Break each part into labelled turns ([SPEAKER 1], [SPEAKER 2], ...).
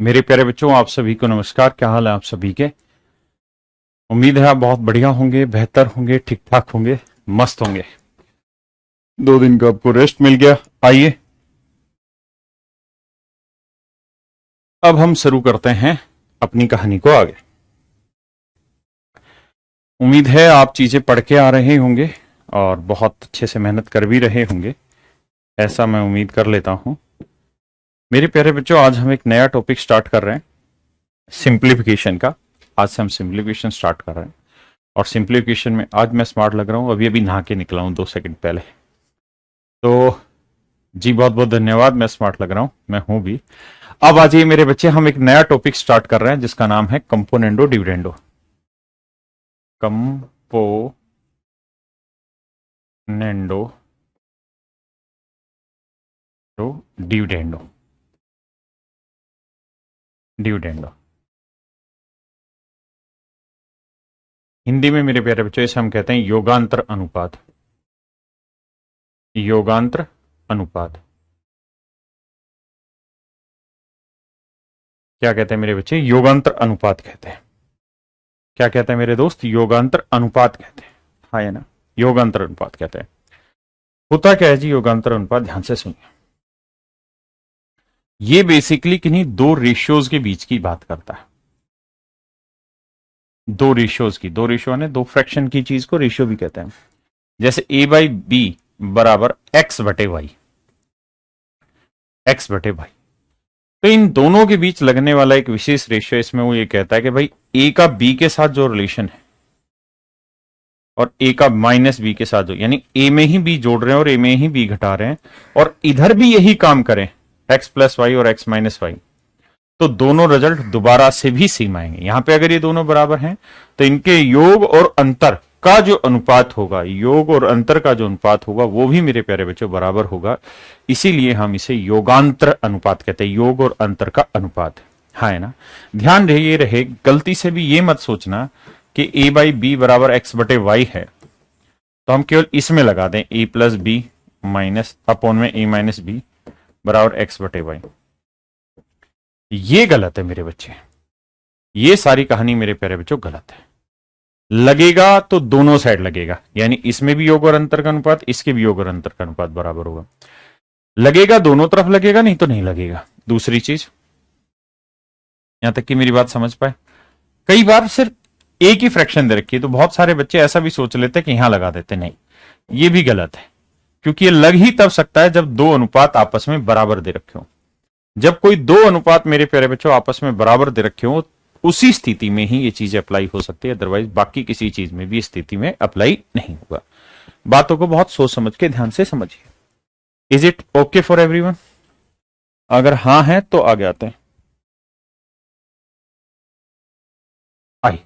[SPEAKER 1] मेरे प्यारे बच्चों, आप सभी को नमस्कार। क्या हाल है आप सभी के? उम्मीद है आप बहुत बढ़िया होंगे, बेहतर होंगे, ठीक ठाक होंगे, मस्त होंगे। 2 दिन का आपको रेस्ट मिल गया। आइए अब हम शुरू करते हैं अपनी कहानी को आगे। उम्मीद है आप चीजें पढ़ के आ रहे होंगे और बहुत अच्छे से मेहनत कर भी रहे होंगे, ऐसा मैं उम्मीद कर लेता हूं। मेरे प्यारे बच्चों, आज हम एक नया टॉपिक स्टार्ट कर रहे हैं, सिंप्लीफिकेशन का। आज से हम सिंप्लीफिकेशन स्टार्ट कर रहे हैं और सिंप्लीफिकेशन में आज मैं स्मार्ट लग रहा हूं। अभी अभी नहा के निकला हूं 2 सेकंड पहले। तो जी बहुत बहुत धन्यवाद। मैं स्मार्ट लग रहा हूं, मैं हूं भी। अब आ जाइए मेरे बच्चे, हम एक नया टॉपिक स्टार्ट कर रहे हैं जिसका नाम है componendo dividendo. Componendo dividendo dividendo Hindi में मेरे प्यारे बच्चों इसे हम कहते हैं योगांतर अनुपात। योगांतर अनुपात क्या कहते हैं मेरे बच्चे? योगांतर अनुपात कहते हैं। क्या कहते हैं मेरे दोस्त? योगांतर अनुपात कहते हैं। हाँ या ना? योगांतर अनुपात कहते हैं। होता क्या है जी योगांतर अनुपात? ध्यान से सुनिए। ये बेसिकली किन्हीं दो रेशियोज के बीच की बात करता है। दो रेशियोज की, दो रेशियो ने दो फ्रैक्शन की चीज को रेशियो भी कहते हैं। जैसे a बाई बी बराबर एक्स बटे वाई, एक्स बटे वाई। तो इन दोनों के बीच लगने वाला एक विशेष रेशियो, इसमें वो ये कहता है कि भाई ए का बी के साथ जो रिलेशन है और ए का माइनस बी के साथ जो, यानी ए में ही बी जोड़ रहे हैं और ए में ही बी घटा रहे हैं और इधर भी यही काम करें, एक्स प्लस वाई और एक्स माइनस वाई, तो दोनों रिजल्ट दोबारा से भी सेम आएंगे। यहां पे अगर ये दोनों बराबर हैं तो इनके योग और अंतर का जो अनुपात होगा, योग और अंतर का जो अनुपात होगा वो भी मेरे प्यारे बच्चों बराबर होगा। इसीलिए हम इसे योगांतर अनुपात कहते हैं, योग और अंतर का अनुपात। हाँ है ना? ध्यान ये रहे, गलती से भी ये मत सोचना कि ए बाई बी बराबर एक्स बटे वाई है तो हम केवल इसमें लगा दें ए प्लस बी माइनस अपॉन में ए माइनस बी बराबर एक्स बटे वाई। ये गलत है मेरे बच्चे, ये सारी कहानी मेरे प्यारे बच्चों गलत है। लगेगा तो दोनों साइड लगेगा, यानी इसमें भी योग और अंतर का अनुपात, इसके भी योग और अंतर का अनुपात बराबर होगा। लगेगा दोनों तरफ लगेगा, नहीं तो नहीं लगेगा। दूसरी चीज, यहां तक कि मेरी बात समझ पाए, कई बार सिर्फ एक ही फ्रैक्शन दे रखी है तो बहुत सारे बच्चे ऐसा भी सोच लेते हैं कि यहां लगा देते। नहीं, ये भी गलत है, क्योंकि ये लग ही तब सकता है जब दो अनुपात आपस में बराबर दे रखे हो। जब कोई दो अनुपात मेरे प्यारे बच्चों आपस में बराबर दे रखे हो, उसी स्थिति में ही ये चीजें अप्लाई हो सकती है, अदरवाइज बाकी किसी चीज में भी स्थिति में अप्लाई नहीं होगा। बातों को बहुत सोच समझ के ध्यान से समझिए। Is it okay for everyone? अगर हाँ है तो आगे आते हैं। आई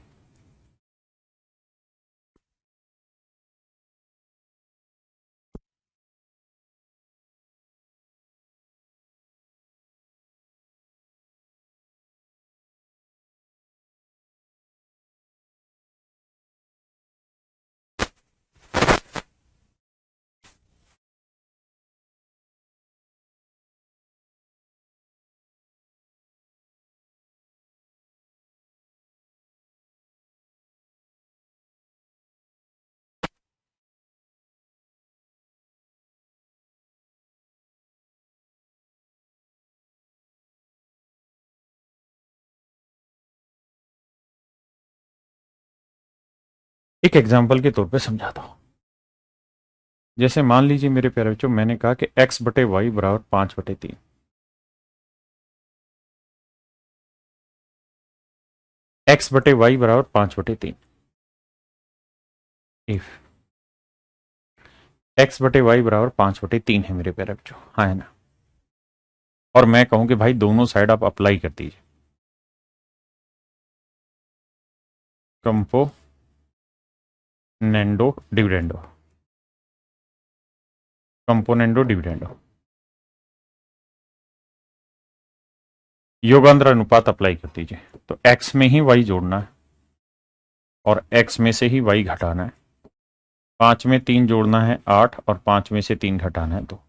[SPEAKER 1] एक एग्जाम्पल के तौर पे समझाता हूं। जैसे मान लीजिए मेरे प्यारे बच्चों, मैंने कहा कि x बटे वाई बराबर 5/3। x बटे वाई बराबर 5/3। इफ x बटे वाई बराबर 5/3 है मेरे प्यारे बच्चों, हाँ है ना? और मैं कहूं कि भाई दोनों साइड आप अप्लाई कर दीजिए, कंपोनेंडो डिविडेंडो, कंपोनेंडो डिविडेंडो, योगांतर अनुपात अप्लाई कर दीजिए। तो x में ही y जोड़ना है और x में से ही y घटाना है। 5 में 3 जोड़ना है 8 और 5 में से 3 घटाना है 2।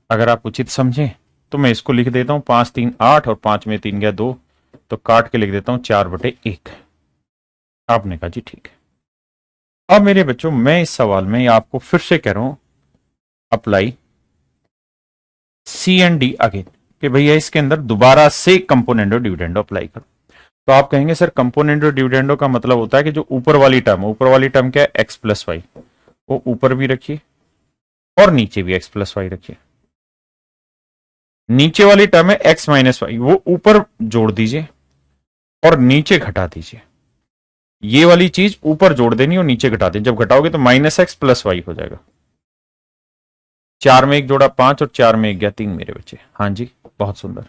[SPEAKER 1] अगर आप उचित समझें तो मैं इसको लिख देता हूं 5 3 8 और 5 में 3 गया 2, तो काट के लिख देता हूं 4/1। आपने कहा जी ठीक है। अब मेरे बच्चों मैं इस सवाल में आपको फिर से कह रहा हूं apply C and D again, कि भैया इसके अंदर दोबारा से कंपोनेंडो डिविडेंडो अप्लाई करो। तो आप कहेंगे सर कंपोनेंडो डिविडेंडो का मतलब होता है कि जो ऊपर वाली टर्म है, ऊपर वाली टर्म क्या है एक्स प्लस वाई, वो ऊपर भी रखिए और नीचे भी एक्स प्लस वाई रखिए। नीचे वाली टर्म है एक्स माइनस वाई, वो ऊपर जोड़ दीजिए और नीचे घटा दीजिए। ये वाली चीज ऊपर जोड़ देनी और नीचे घटा देनी, जब घटाओगे तो माइनस एक्स प्लस वाई हो जाएगा। 4 में 1 जोड़ा 5 और 4 में 1 गया 3 मेरे बच्चे। हाँ जी बहुत सुंदर।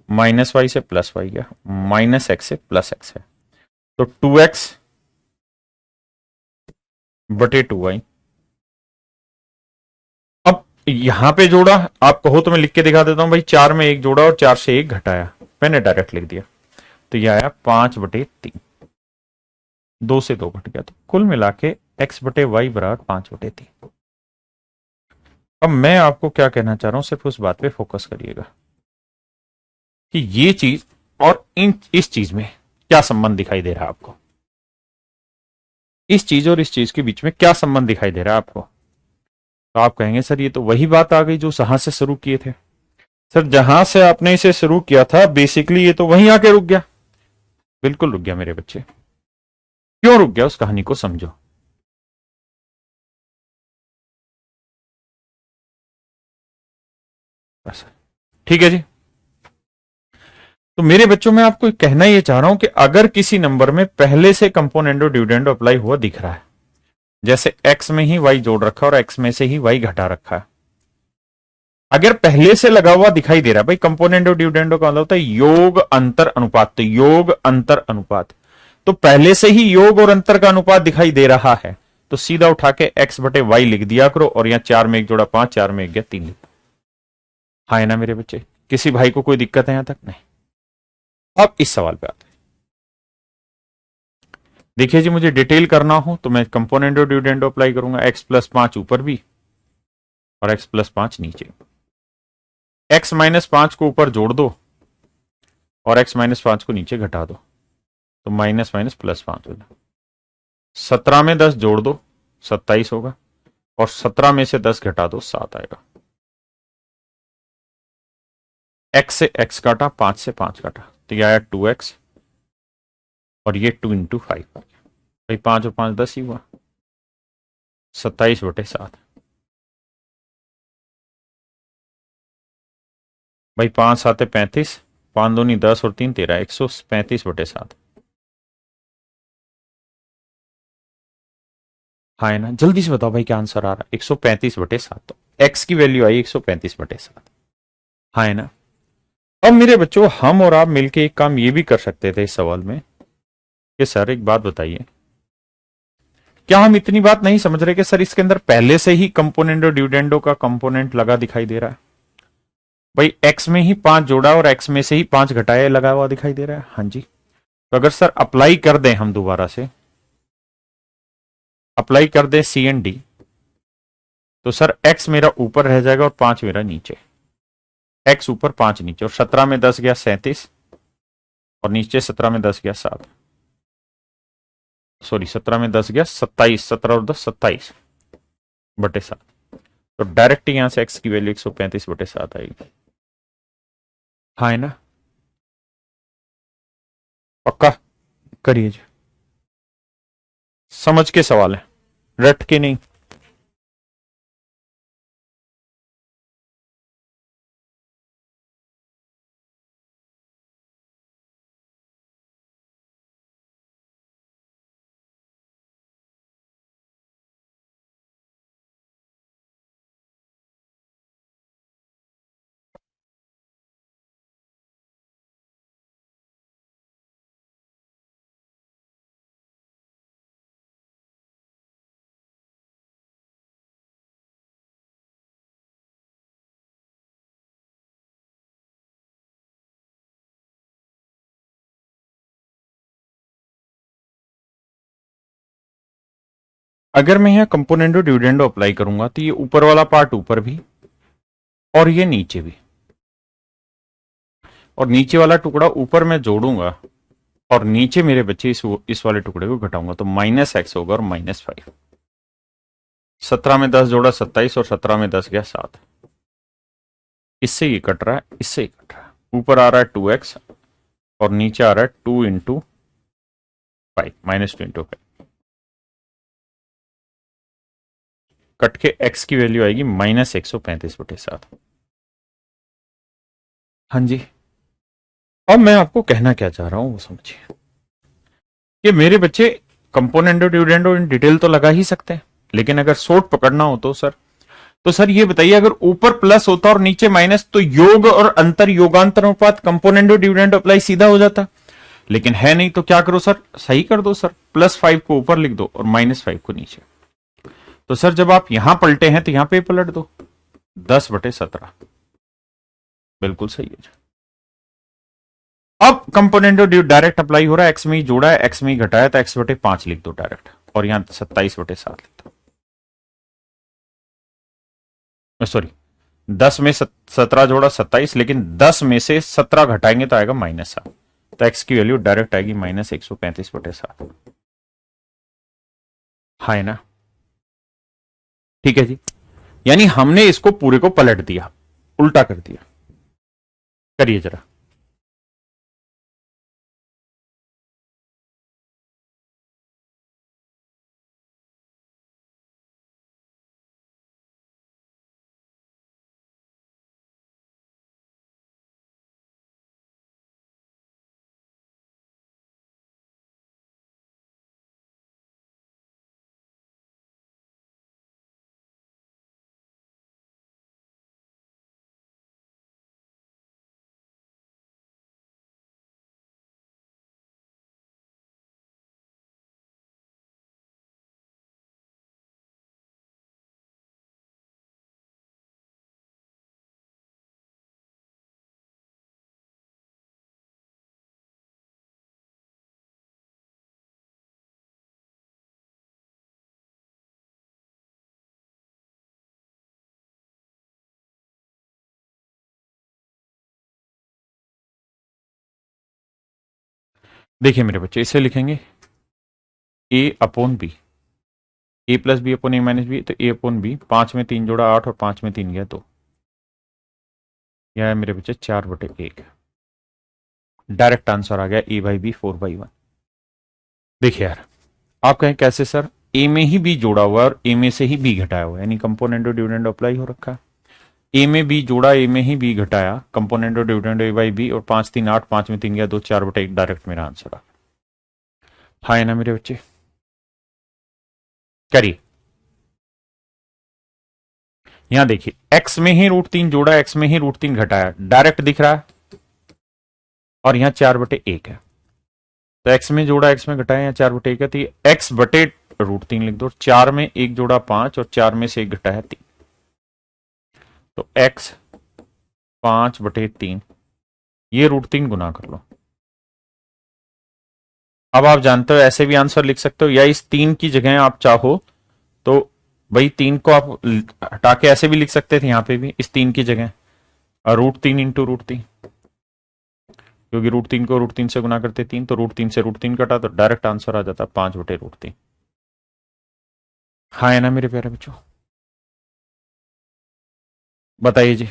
[SPEAKER 1] माइनस वाई से प्लस वाई गया, माइनस एक्स से प्लस एक्स है, तो 2x/2y। अब यहां पे जोड़ा, आप कहो तो मैं लिख के दिखा देता हूं भाई, 4 में 1 जोड़ा और 4 से 1 घटाया, मैंने डायरेक्ट लिख दिया, तो यह आया 5/3। 2 से 2 घट गया, तो कुल मिला के x/y बराबर 5/3। अब मैं आपको क्या कहना चाह रहा हूं, सिर्फ उस बात पे फोकस करिएगा कि ये चीज और इस चीज में क्या संबंध दिखाई दे रहा है आपको, इस चीज और इस चीज के बीच में क्या संबंध दिखाई दे रहा है आपको। तो आप कहेंगे सर ये तो वही बात आ गई जो जहां से शुरू किए थे। सर जहां से आपने इसे शुरू किया था बेसिकली ये तो वहीं आके रुक गया। बिल्कुल रुक गया मेरे बच्चे। क्यों रुक गया उस कहानी को समझो। बस ठीक है जी। तो मेरे बच्चों में आपको कहना ये चाह रहा हूं कि अगर किसी नंबर में पहले से कंपोनेंडो डिविडेंडो अप्लाई हुआ दिख रहा है, जैसे x में ही y जोड़ रखा और x में से ही y घटा रखा है, अगर पहले से लगा हुआ दिखाई दे रहा है, भाई कंपोनेंडो डिविडेंडो का मतलब होता है योग अंतर अनुपात, तो योग अंतर अनुपात, तो पहले से ही योग और अंतर का अनुपात दिखाई दे रहा है, तो सीधा उठा के x/y लिख दिया करो और यहां 4 में 1 जोड़ा 5, 4 में 1 गया 3 लिख। हाँ है ना मेरे बच्चे, किसी भाई को कोई दिक्कत है यहां तक? नहीं। अब इस सवाल पे आते हैं। देखिए जी मुझे डिटेल करना हो तो मैं कंपोनेंडो डिविडेंडो अप्लाई करूंगा, x+5 ऊपर भी और x+5 नीचे। x-5 को ऊपर जोड़ दो और x-5 को नीचे घटा दो, तो माइनस माइनस +5 हो जाए। 17 में 10 जोड़ दो 27 होगा और 17 में से 10 घटा दो 7 आएगा। x से x काटा, 5 से 5 काटा, तो यह आया 2x और ये 2 × 5 आ गया। भाई 5 और 5 10 ही हुआ, 27/7। भाई 5 7 35, 5 दूनी 10 और 3 13, 135/7। हाँ है ना, जल्दी से बताओ भाई क्या आंसर आ रहा है? 135/7, तो x की वैल्यू आई 135/7। हाँ है ना। अब मेरे बच्चों हम और आप मिलके एक काम ये भी कर सकते थे इस सवाल में कि सर एक बात बताइए, क्या हम इतनी बात नहीं समझ रहे कि सर इसके अंदर पहले से ही कंपोनेंडो डिविडेंडो का कंपोनेंट लगा दिखाई दे रहा है? भाई x में ही 5 जोड़ा और x में से ही 5 घटाया लगा हुआ दिखाई दे रहा है। हाँ जी। तो अगर सर अप्लाई कर दें हम दोबारा से, अप्लाई कर दें सी एंड डी, तो सर x मेरा ऊपर रह जाएगा और 5 मेरा नीचे। x ऊपर 5 नीचे, और 17 में 10 गया 37 और नीचे 17 में 10 गया 7, सॉरी 17 में 10 गया 27, 17 और 10 27/7। तो डायरेक्ट यहां से x की वैल्यू 135/7 आएगी। हाँ है ना। पक्का करिए जी, समझ के सवाल है, रट के नहीं। अगर मैं यहां कंपोनेंडो डिविडेंडो अप्लाई करूंगा तो ये ऊपर वाला पार्ट ऊपर भी और ये नीचे भी, और नीचे वाला टुकड़ा ऊपर मैं जोड़ूंगा और नीचे मेरे बच्चे इस वाले टुकड़े को घटाऊंगा, तो -x होगा और -5। 17 में 10 जोड़ा 27, और 17 में 10 गया 7। इससे ये कट रहा है, इससे ये कट रहा है। ऊपर आ रहा है 2x और नीचे आ रहा है 2 इंटू 5, -2 इंटू 5। कट के x की वैल्यू आएगी -135/7। हाँ जी। अब मैं आपको कहना क्या चाह रहा हूं वो समझिए कि मेरे बच्चे कंपोनेंडो डिविडेंडो इन डिटेल तो लगा ही सकते हैं, लेकिन अगर शॉर्ट पकड़ना हो तो सर ये बताइए, अगर ऊपर प्लस होता और नीचे माइनस, तो योग और अंतर योगांतर अनुपात कंपोनेंडो डिविडेंडो अप्लाई सीधा हो जाता। लेकिन है नहीं, तो क्या करो सर, सही कर दो सर, +5 को ऊपर लिख दो और -5 को नीचे। तो सर जब आप यहां पलटे हैं तो यहां पे पलट दो, 10/17। बिल्कुल सही है। अब कंपोनेंट डायरेक्ट अप्लाई हो रहा है, एक्स में ही जोड़ा है, एक्स में ही घटाया, तो x/5 लिख दो डायरेक्ट, और यहां 27/7 लिख दो। सॉरी, 10 में 17 जोड़ा 27, लेकिन 10 में से 17 घटाएंगे तो आएगा -7। तो x की वैल्यू डायरेक्ट आएगी -135/7। हाँ है ना? ठीक है जी। यानी हमने इसको पूरे को पलट दिया, उल्टा कर दिया। करिए जरा। देखिए मेरे बच्चे, इसे लिखेंगे a/b, a+b/a-b, तो a/b, 5 में 3 जोड़ा 8 और 5 में 3 गया 2। यह है मेरे बच्चे 4/1। डायरेक्ट आंसर आ गया a/b 4/1। देखिए यार, आप कहें कैसे सर, ए में ही बी जोड़ा हुआ है और ए में से ही बी घटाया हुआ है, यानी कंपोनेंट और डिविडेंड अप्लाई हो रखा है। ए में बी जोड़ा, ए में ही बी घटाया, कंपोनेंट और डिविडेंड a/b, और 5 3 8, 5 में 3 गया 2, 4/1 डायरेक्ट मेरा आंसर आ। हाँ है ना मेरे बच्चे? करिए। यहां देखिए, एक्स में ही √3 जोड़ा, एक्स में ही √3 घटाया, डायरेक्ट दिख रहा है, और यहां 4/1 है। तो एक्स में जोड़ा, एक्स में घटाया, यहाँ 4/1 है, तो ये x/√3 लिख दो। 4 में 1 जोड़ा 5 और 4 में से 1 घटाया 3, तो x 5/3, ये √3 गुना कर लो। अब आप जानते हो ऐसे भी आंसर लिख सकते हो, या इस 3 की जगह आप चाहो तो भाई 3 को आप हटा के ऐसे भी लिख सकते थे, यहां पे भी इस 3 की जगह √3 इंटू √3, क्योंकि √3 को √3 से गुना करते 3, तो √3 से √3 कटा तो डायरेक्ट आंसर आ जाता 5/√3। हाँ है ना मेरे प्यारे बच्चों? बताइए जी।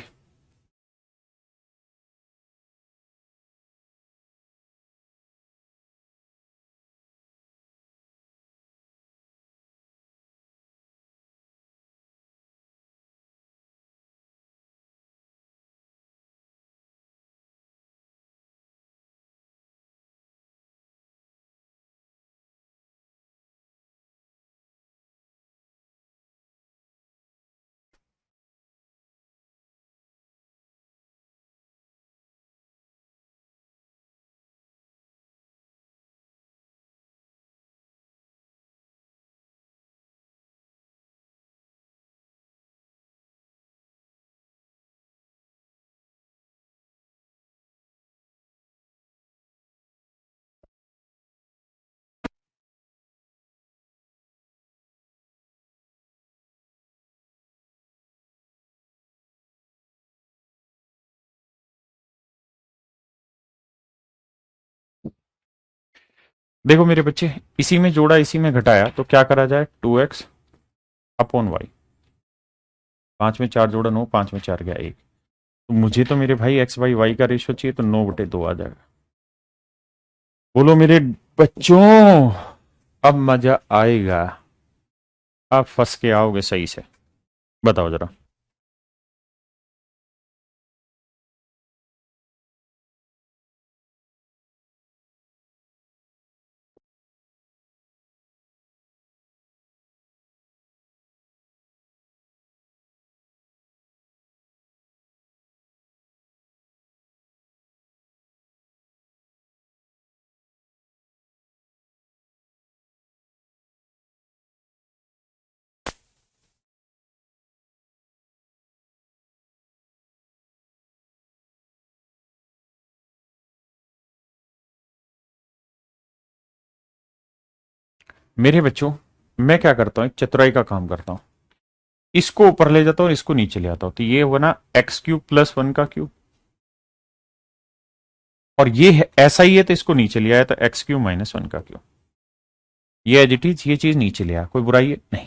[SPEAKER 1] देखो मेरे बच्चे, इसी में जोड़ा इसी में घटाया तो क्या करा जाए, 2x अपॉन वाई। 5 में 4 जोड़ा 9, 5 में 4 गया 1। तो मुझे तो मेरे भाई एक्स बाई वाई का रेशियो चाहिए, तो 9/2 आ जाएगा। बोलो मेरे बच्चों, अब मजा आएगा। अब फंस के आओगे सही से। बताओ जरा। मेरे बच्चों, मैं क्या करता हूं, एक चतुराई का काम करता हूं। इसको ऊपर ले जाता हूं और इसको नीचे ले आता हूं, तो ये हुआ ना x³ + 1 का क्यूब। और ये है ऐसा ही है, तो इसको नीचे ले आया तो x³ - 1 का क्यूब। ये एज इट इज, ये चीज नीचे ले आया, कोई बुराई है नहीं।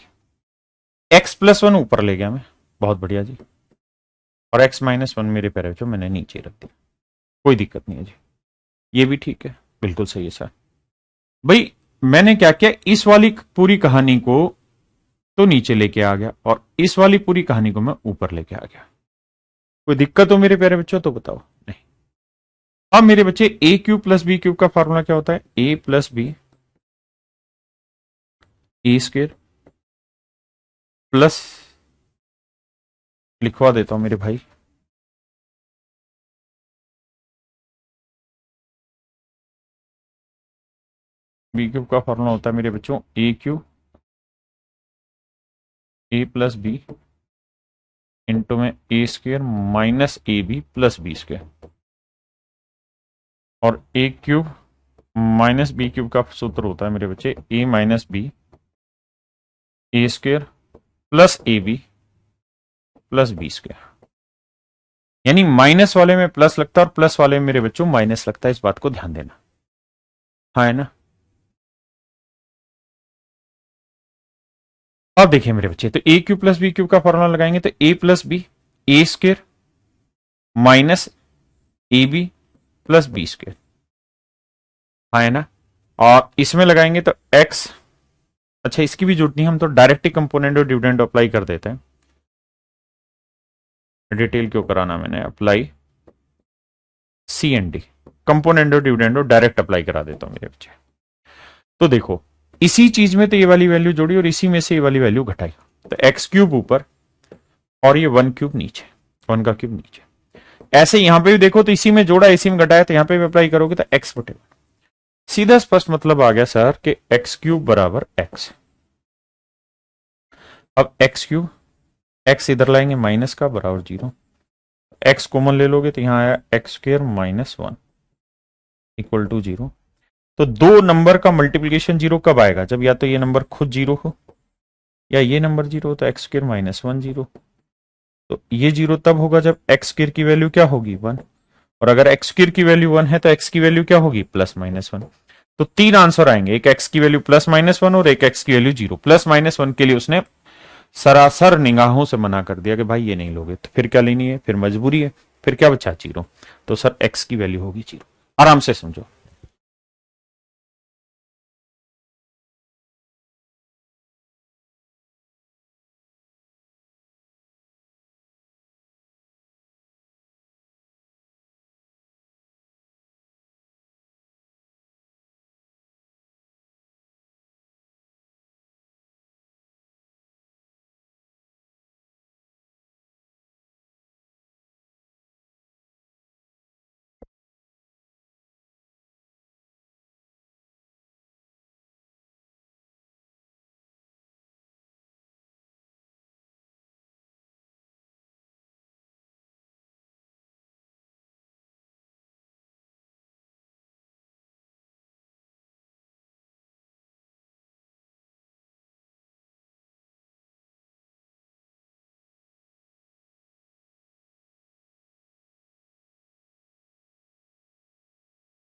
[SPEAKER 1] x+1 ऊपर ले गया मैं, बहुत बढ़िया जी। और x-1 मेरे पैर जो मैंने नीचे रख दिया, कोई दिक्कत नहीं है जी। ये भी ठीक है, बिल्कुल सही है सर। भाई मैंने क्या किया, इस वाली पूरी कहानी को तो नीचे लेके आ गया और इस वाली पूरी कहानी को मैं ऊपर लेके आ गया। कोई दिक्कत हो मेरे प्यारे बच्चों तो बताओ। नहीं। अब मेरे बच्चे, a³ + b³ का फॉर्मूला क्या होता है, a+b a² प्लस, लिखवा देता हूं मेरे भाई, b³ का फॉर्मूला होता है मेरे बच्चों a³ इंटू में a² - ab+b²। और a³ - b³ का सूत्र होता है मेरे बच्चे a - b a² + ab+b²। यानी माइनस वाले में प्लस लगता है और प्लस वाले में मेरे बच्चों माइनस लगता है, इस बात को ध्यान देना। हाँ है ना। अब देखिए मेरे बच्चे, तो a³ + b³ का फॉर्मूला लगाएंगे तो a+b a² - ab+b²। हाँ है ना। और इसमें लगाएंगे तो x, अच्छा इसकी भी जरूरत नहीं, हम तो डायरेक्ट ही कंपोनेंट और डिविडेंड अप्लाई कर देते हैं। डिटेल क्यों कराना मैंने, अप्लाई CND, कंपोनेंट और डिविडेंड डायरेक्ट अप्लाई करा देता हूं मेरे बच्चे। तो देखो, इसी चीज में तो ये वाली वैल्यू जोड़ी और इसी में से ये वाली वैल्यू घटाई, तो x³ ऊपर और ये 1³ नीचे, 1 का क्यूब नीचे। ऐसे यहां पे भी देखो, तो इसी में जोड़ा इसी में घटाया, तो यहां पे भी अप्लाई करोगे तो x/, सीधा स्पष्ट मतलब आ गया सर कि x³ बराबर x। अब x³, x इधर लाएंगे माइनस का, बराबर 0। x कॉमन ले लोगे तो यहां आया x² - 1 इक्वल टू 0। तो दो नंबर का मल्टीप्लीकेशन 0 कब आएगा, जब या तो ये नंबर खुद 0 हो या ये नंबर 0 हो, तो x² - 1 0। तो ये 0 तब होगा जब x² की वैल्यू क्या होगी, 1। और अगर x² की वैल्यू 1 है तो x की वैल्यू क्या होगी, +-1। तो तीन आंसर आएंगे, एक x की वैल्यू +-1 और एक x की वैल्यू 0। +-1 के लिए उसने सरासर निगाहों से मना कर दिया कि भाई ये नहीं लोगे, तो फिर क्या लेनी है, फिर मजबूरी है, फिर क्या बचा, 0। तो सर x की वैल्यू होगी 0। आराम से समझो।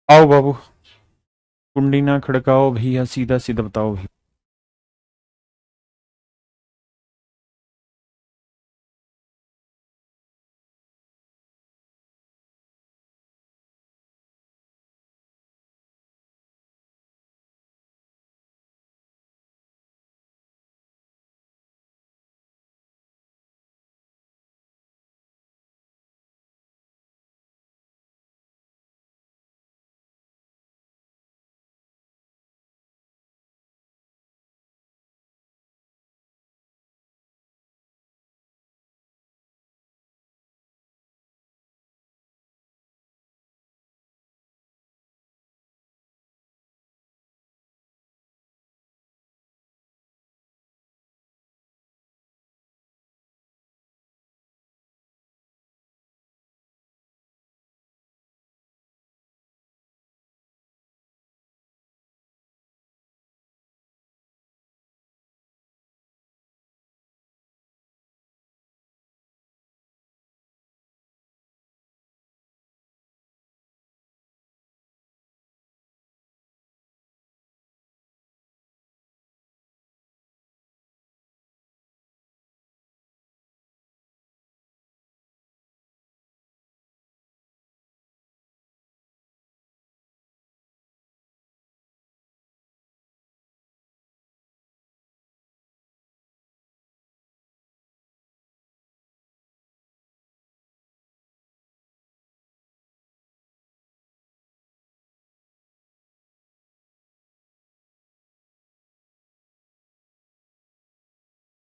[SPEAKER 1] आओ बाबू। कुंडी ना खड़काओ भैया, सीधा सीधा बताओ भैया।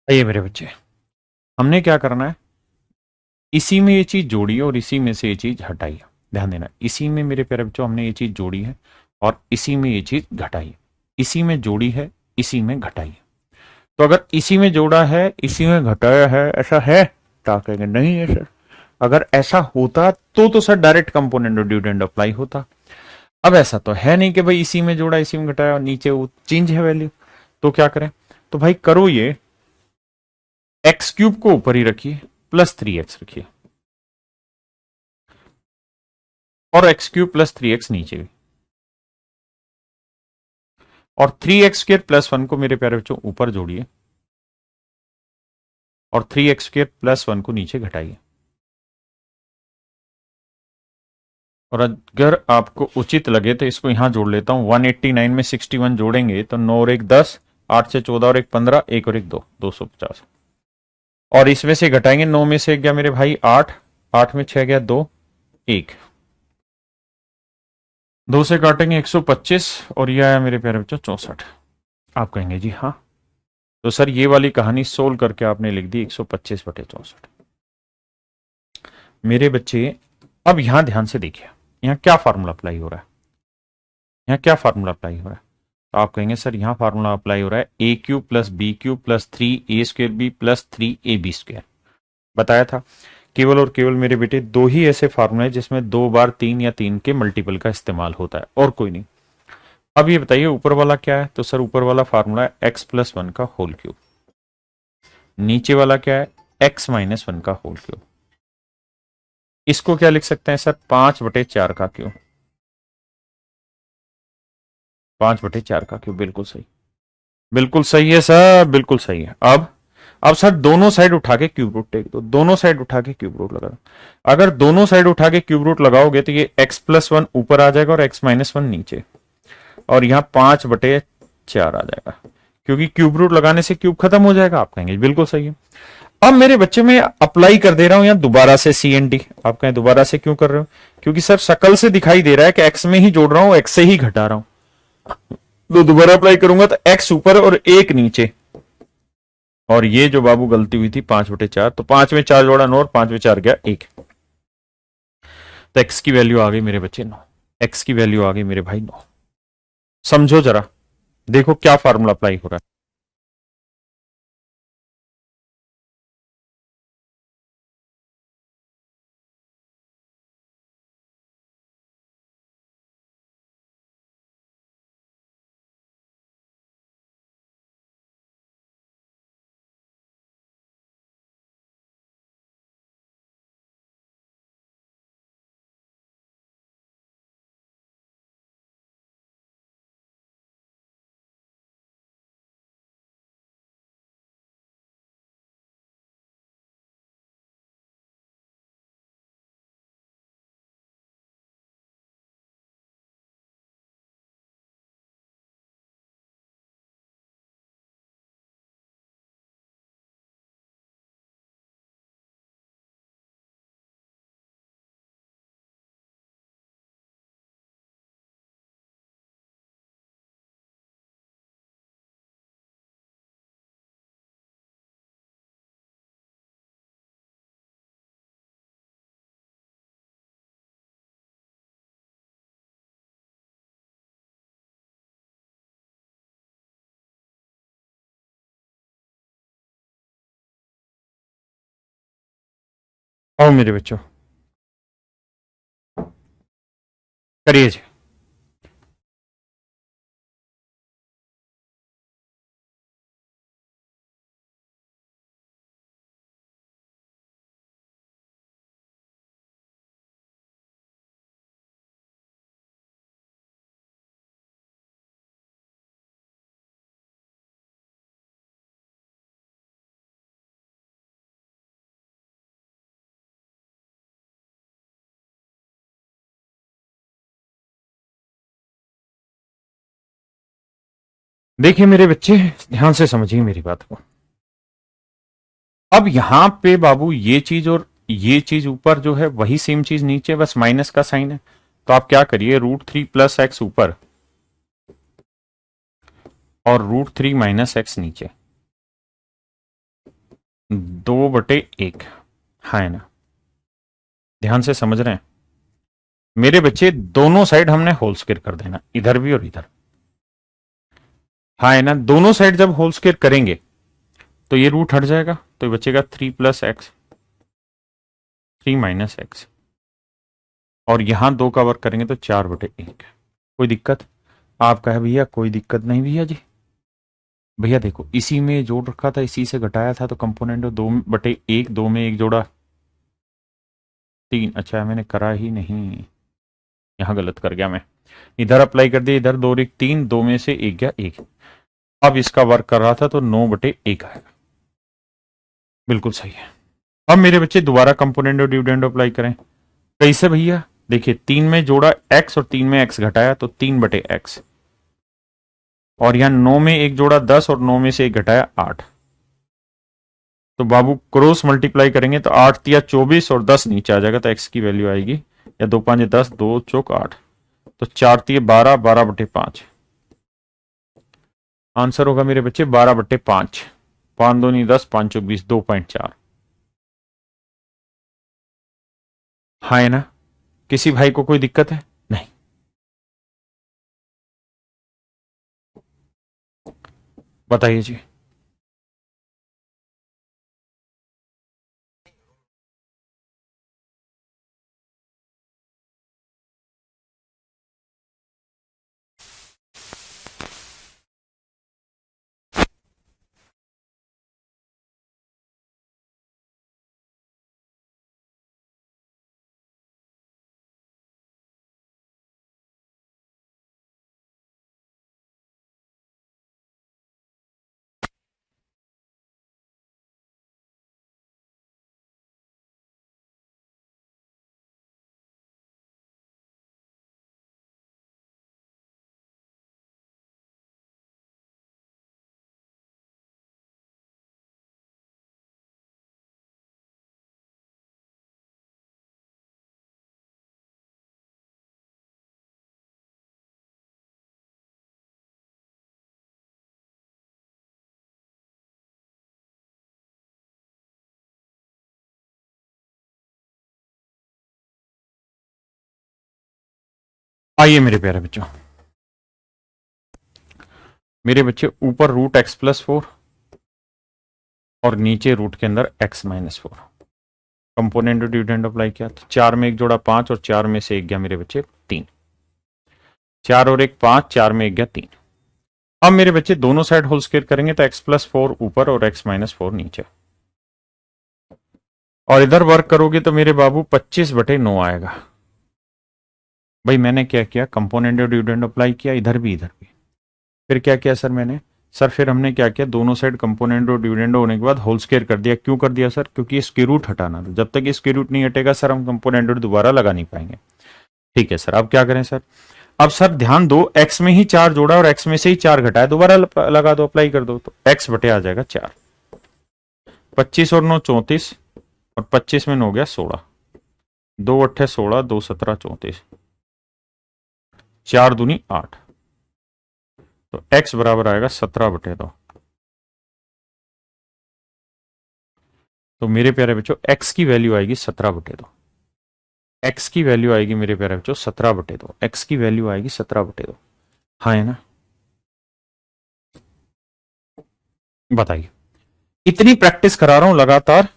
[SPEAKER 1] आइए मेरे बच्चे, हमने क्या करना है, इसी में ये चीज जोड़ी है और इसी में से ये चीज हटाई है। ध्यान देना, इसी में मेरे प्यारे बच्चों हमने ये चीज जोड़ी है और इसी में ये चीज घटाई है। इसी में जोड़ी है, इसी में घटाई है। तो अगर इसी में जोड़ा है, इसी में घटाया है, ऐसा है? क्या कहेंगे? नहीं है सर। अगर ऐसा होता तो सर डायरेक्ट कंपोनेंट और ड्यूडेंट अप्लाई होता। अब ऐसा तो है नहीं कि भाई इसी में जोड़ा इसी में घटाया और नीचे वो चेंज है वैल्यू। तो क्या करें? तो भाई करो ये, एक्स क्यूब को ऊपर ही रखिए, प्लस 3x रखिए, और एक्स क्यूब प्लस 3x नीचे भी, और 3x² प्लस 1 को मेरे प्यारे बच्चों ऊपर जोड़िए, और 3x² प्लस 1 को नीचे घटाइए। और अगर आपको उचित लगे तो इसको यहां जोड़ लेता हूं, 189 में 61 जोड़ेंगे तो 9 और 1 10, 8 से 14 और 1 15, 1 और 1 2, 250। और इसमें से घटाएंगे, 9 में से 1 गया मेरे भाई 8, 8 में 6 गया 2, 1, 2 से काटेंगे 125, और ये आया मेरे प्यारे बच्चों 64। आप कहेंगे जी हाँ, तो सर ये वाली कहानी सोल्व करके आपने लिख दी 125/64। मेरे बच्चे, अब यहां ध्यान से देखिए, यहां क्या फार्मूला अप्लाई हो रहा है, यहाँ क्या फार्मूला अप्लाई हो रहा है? तो आप कहेंगे सर यहाँ फार्मूला अप्लाई हो रहा है a cube plus b cube plus 3a² b plus 3ab²। बताया था, केवल और केवल मेरे बेटे दो ही ऐसे फार्मूले हैं जिसमें 2 बार 3 या 3 के मल्टीपल का इस्तेमाल होता है, और कोई नहीं। अब ये बताइए ऊपर वाला क्या है? तो सर ऊपर वाला फार्मूला है x+1 का होल क्यूब। नीचे वाला क्या है? x-1 का होल क्यूब। इसको क्या लिख सकते हैं सर? 5/4 का क्यूब। 5/4 का क्यूब, बिल्कुल सही। बिल्कुल सही है सर, बिल्कुल सही है। अब सर दोनों साइड उठा के क्यूब रूट टेक दो, दोनों साइड उठा के क्यूब रूट लगा दो। अगर दोनों साइड उठा के क्यूब रूट लगाओगे तो ये x+1 ऊपर आ जाएगा और x-1 नीचे, और यहाँ 5/4 आ जाएगा, क्योंकि क्यूब रूट लगाने से क्यूब खत्म हो जाएगा। आप कहेंगे बिल्कुल सही है। अब मेरे बच्चे में अप्लाई कर दे रहा हूं यहां दोबारा से CND। आप कहें दोबारा से क्यों कर रहे हो? क्योंकि सर शकल से दिखाई दे रहा है कि एक्स में ही जोड़ रहा हूं, एक्स से ही घटा रहा हूं। तो दोबारा अप्लाई करूंगा तो एक्स ऊपर और 1 नीचे, और ये जो बाबू गलती हुई थी 5/4, तो 5 में 4 जोड़ा 9 और 5 में 4 गया 1। तो एक्स की वैल्यू आ गई मेरे बच्चे 9। एक्स की वैल्यू आ गई मेरे भाई 9। समझो जरा, देखो क्या फार्मूला अप्लाई हो रहा है। आओ मेरे बच्चों, करिए जी। देखिए मेरे बच्चे, ध्यान से समझिए मेरी बात को। अब यहां पे बाबू ये चीज और ये चीज ऊपर जो है वही सेम चीज नीचे, बस माइनस का साइन है। तो आप क्या करिए, √3 + x ऊपर और √3 - x नीचे, 2/1। हाँ है ना, ध्यान से समझ रहे हैं मेरे बच्चे? दोनों साइड हमने होल स्क्वायर कर देना, इधर भी और इधर। हाँ है ना, दोनों साइड जब होल स्क्वायर करेंगे तो ये रूट हट जाएगा, तो ये बचेगा 3 + x, 3 - x। और यहां 2 का वर्क करेंगे तो 4/1। कोई दिक्कत? आप कहे भैया कोई दिक्कत नहीं भैया जी। भैया देखो, इसी में जोड़ रखा था, इसी से घटाया था, तो कंपोनेंट 2/1, 2 में 1 जोड़ा 3। अच्छा मैंने करा ही नहीं, यहां गलत कर गया मैं। इधर अप्लाई कर दिया, इधर 2 1 3, 2 में से 1 गया 1। अब इसका वर्क कर रहा था तो 9/1 आएगा, बिल्कुल सही है। अब मेरे बच्चे दोबारा कंपोनेंट और डिविडेंड अप्लाई करें। कैसे भैया? देखिए 3 में जोड़ा x और 3 में x घटाया तो 3/x, और यहां 9 में 1 जोड़ा 10 और 9 में से 1 घटाया 8। तो बाबू क्रॉस मल्टीप्लाई करेंगे तो 8 तिया 24 और 10 नीचे आ जाएगा, तो x की वैल्यू आएगी, या 2 5 10, 2 चौक 8, तो 4 तिया 12, 12/5। आंसर होगा मेरे बच्चे 12/5। 5 2 नहीं 10, 5 चौक 20, 2.4। हाँ है ना? किसी भाई को कोई दिक्कत है? नहीं। बताइए जी। आइए मेरे प्यारे बच्चों, मेरे बच्चे ऊपर √x + 4 और नीचे रूट के अंदर x - 4। कंपोनेंट और डिविडेंड अप्लाई किया तो 4 में 1 जोड़ा 5 और 4 में से 1 गया मेरे बच्चे 3। 4 और 1 5, 4 में 1 गया 3। अब मेरे बच्चे दोनों साइड होल स्क्वायर करेंगे तो x + 4 ऊपर और x - 4 नीचे, और इधर वर्क करोगे तो मेरे बाबू 25/9 आएगा। भाई मैंने क्या किया, कंपोनेंट और डिविडेंड अप्लाई किया, इधर भी इधर भी। फिर क्या किया सर मैंने? सर फिर हमने क्या किया, दोनों साइड कंपोनेंट और डिविडेंड होने के बाद होल स्क्वायर कर दिया। क्यों कर दिया सर? क्योंकि स्क्वायर रूट हटाना था। जब तक स्क्वायर रूट नहीं हटेगा सर हम कंपोनेंट दोबारा लगा नहीं पाएंगे। ठीक है सर, अब क्या करें सर? अब सर ध्यान दो, x में ही 4 जोड़ा और x में से ही 4 घटाया, दोबारा लगा दो, अप्लाई कर दो, तो x बटे आ जाएगा 4। 25 और 9 34, और 25 में 9 हो गया 16, 2 8 16, 2 17 34, 4 दूनी 8, तो x बराबर आएगा 17/2। तो मेरे प्यारे बच्चों x की वैल्यू आएगी 17/2। x की वैल्यू आएगी मेरे प्यारे बच्चों 17/2। x की वैल्यू आएगी 17/2। हाँ है ना? बताइए, इतनी प्रैक्टिस करा रहा हूं लगातार,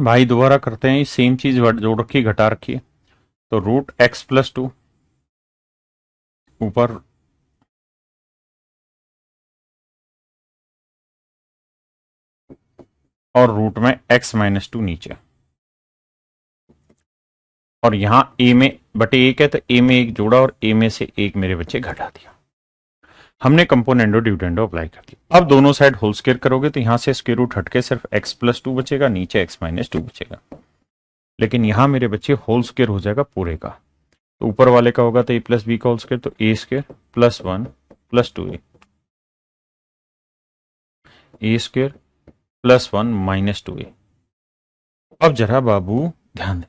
[SPEAKER 1] भाई दोबारा करते हैं, सेम चीज जोड़ रखी घटा रखी है। तो रूट एक्स प्लस 2 ऊपर और रूट में x माइनस 2 नीचे, और यहां a में बटे एक है तो a में एक जोड़ा और a में से एक मेरे बच्चे घटा दिया। हमने कंपोनेंडो डिविडेंडो अप्लाई कर दिया। अब दोनों साइड होल स्क्वायर करोगे तो यहां से स्क्वायर रूट हटके सिर्फ x प्लस 2 बचेगा, नीचे x माइनस 2 बचेगा। लेकिन यहां मेरे बच्चे होल स्क्वायर हो जाएगा पूरे का, तो ऊपर वाले का होगा तो a प्लस बी का होल स्क्वायर, तो a square plus 1 plus 2a, a square plus 1 minus 2a। अब जरा बाबू ध्यान दें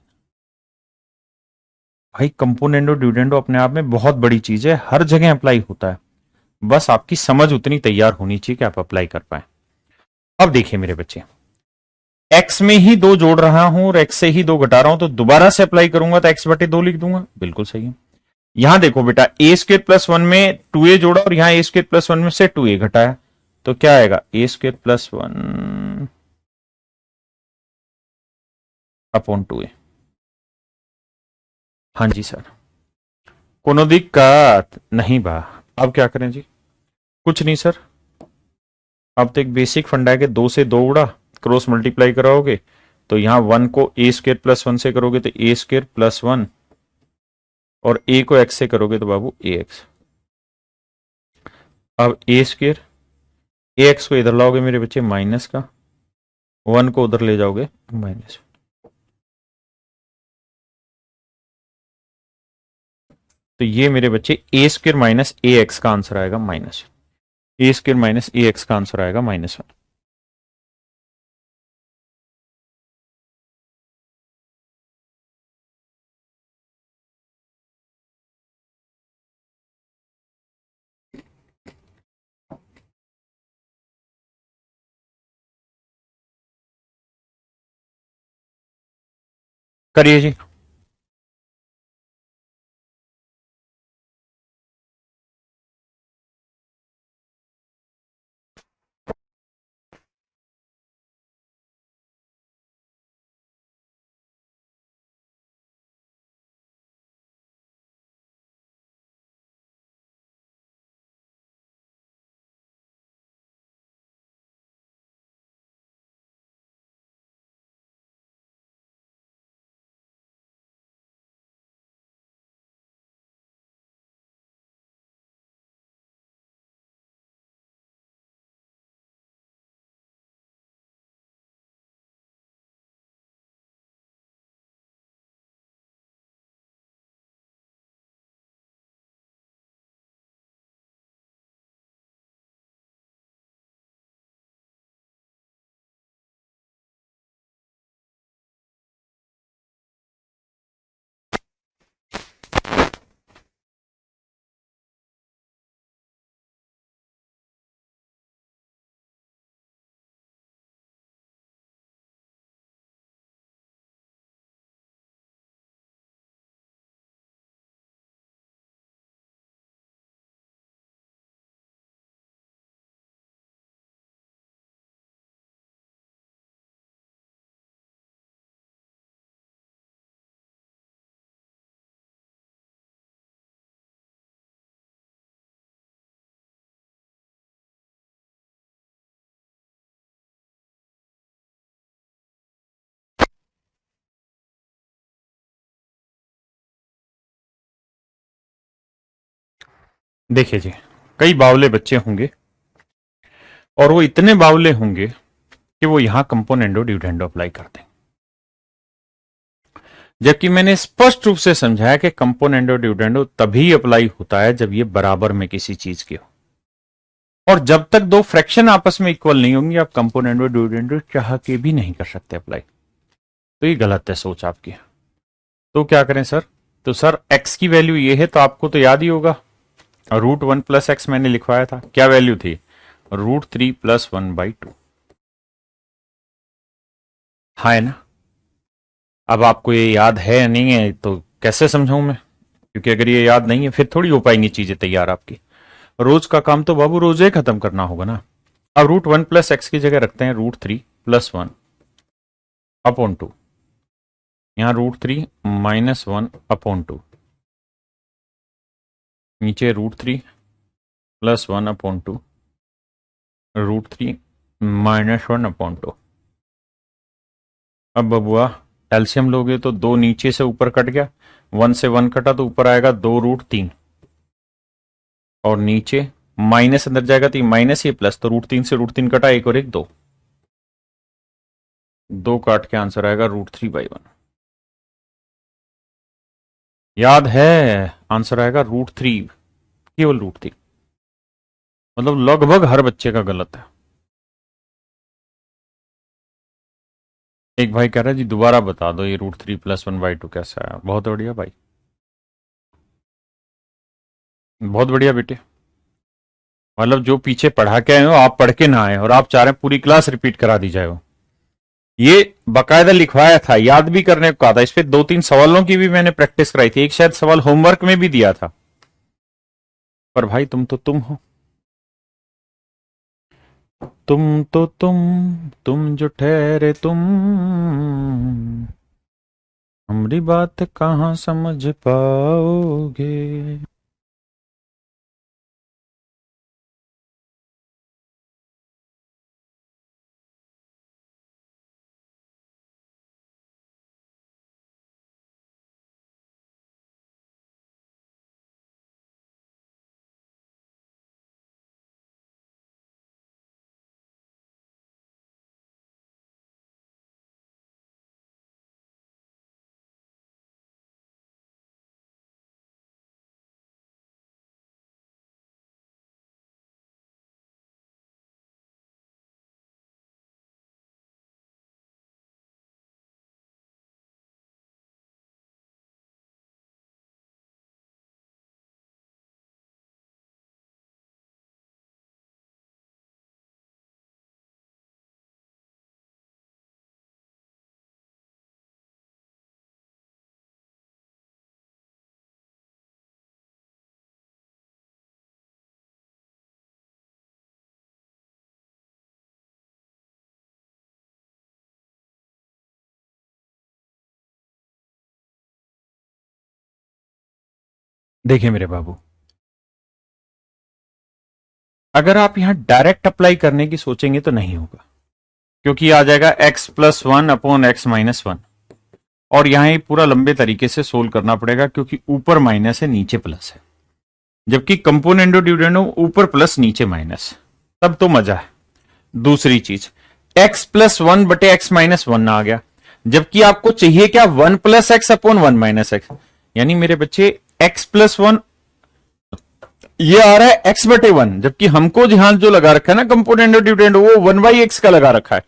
[SPEAKER 1] भाई, कंपोनेंडो डिविडेंडो अपने आप में बहुत बड़ी चीज है, हर जगह अप्लाई होता है, बस आपकी समझ उतनी तैयार होनी चाहिए कि आप अप्लाई कर पाए। अब देखिए मेरे बच्चे, x में ही 2 जोड़ रहा हूं और x से ही 2 घटा रहा हूं, तो दोबारा से अप्लाई करूंगा तो x बटे 2 लिख दूंगा, बिल्कुल सही है। यहां देखो बेटा, a स्क्र प्लस 1 में 2a जोड़ा और यहां a स्क्र प्लस 1 में से 2a घटाया, तो क्या आएगा a square plus 1 upon 2a। हाँ जी सर, कोनो दिक्कत नहीं बा। अब क्या करें जी? कुछ नहीं सर, अब तो एक बेसिक फंडा है कि 2 से 2 उड़ा, क्रॉस मल्टीप्लाई कराओगे तो यहां 1 को a स्क्र प्लस 1 से करोगे तो a स्क्र प्लस 1, और a को x से करोगे तो बाबू ax। अब a स्क्र, ax को इधर लाओगे मेरे बच्चे माइनस का, 1 को उधर ले जाओगे माइनस, तो ये मेरे बच्चे a स्क्र माइनस ax का आंसर आएगा minus, a square minus ax का आंसर आएगा -1। करिए जी। देखिए जी, कई बावले बच्चे होंगे और वो इतने बावले होंगे कि वो यहां कंपोनेंडो डिविडेंडो अप्लाई करते हैं, जबकि मैंने स्पष्ट रूप से समझाया कि कंपोनेंडो डिविडेंडो तभी अप्लाई होता है जब ये बराबर में किसी चीज के हो, और जब तक 2 फ्रैक्शन आपस में इक्वल नहीं होंगी आप कंपोनेंडो डिविडेंडो चाह के भी नहीं कर सकते अप्लाई। तो ये गलत है सोच आपकी। तो क्या करें सर? तो सर x की वैल्यू ये है तो आपको तो याद ही होगा, √1 प्लस एक्स मैंने लिखवाया था, क्या वैल्यू थी? √3 प्लस 1/2। हाँ है ना? अब आपको ये याद है या नहीं है तो कैसे समझाऊं मैं, क्योंकि अगर ये याद नहीं है फिर थोड़ी हो पाएंगी चीजें तैयार आपकी। रोज का काम तो बाबू रोज ही खत्म करना होगा ना। अब √1 प्लस एक्स की जगह रखते हैं √3, प्लस 1 अपॉन 2, यहां √3 माइनस 1 अपॉन 2, नीचे √3 प्लस 1 अपॉन 2, √3 माइनस 1 अपॉन 2। अब बबुआ एलसीएम लोगे तो 2 नीचे से ऊपर कट गया, 1 से 1 कटा तो ऊपर आएगा 2√3, और नीचे माइनस अंदर जाएगा तो माइनस ये प्लस, तो √3 से √3 कटा, 1 और 1 2, 2 काट के आंसर आएगा √3/1। याद है, आंसर आएगा √3, केवल √3। मतलब लगभग हर बच्चे का गलत है। एक भाई कह रहा है जी दोबारा बता दो ये √3 + 1/2 कैसा है। बहुत बढ़िया भाई, बहुत बढ़िया बेटे। मतलब जो पीछे पढ़ा के आए हो आप पढ़ के ना आए और आप चाह रहे हैं पूरी क्लास रिपीट करा दी जाए। ये बकायदा लिखवाया था, याद भी करने को कहा था, इस पे 2-3 सवालों की भी मैंने प्रैक्टिस कराई थी, एक शायद सवाल होमवर्क में भी दिया था। पर भाई तुम तो तुम हो, तुम तो तुम जो ठहरे तुम, हमारी बात कहाँ समझ पाओगे। देखिए मेरे बाबू, अगर आप यहां डायरेक्ट अप्लाई करने की सोचेंगे तो नहीं होगा, क्योंकि आ जाएगा x+1/x-1, और यहां ये पूरा लंबे तरीके से सोल्व करना पड़ेगा क्योंकि ऊपर माइनस है नीचे प्लस है, जबकि कंपोनेंडो डिविडेंडो ऊपर प्लस नीचे माइनस, तब तो मजा है। दूसरी चीज, x+1/x-1 आ गया, जबकि आपको चाहिए क्या 1+x/1 - x, यानी मेरे बच्चे x+1 ये आ रहा है x/1, जबकि हमको ध्यान जो लगा रखा है ना कंपोनेंट और डिविडेंड वो 1/x का लगा रखा है,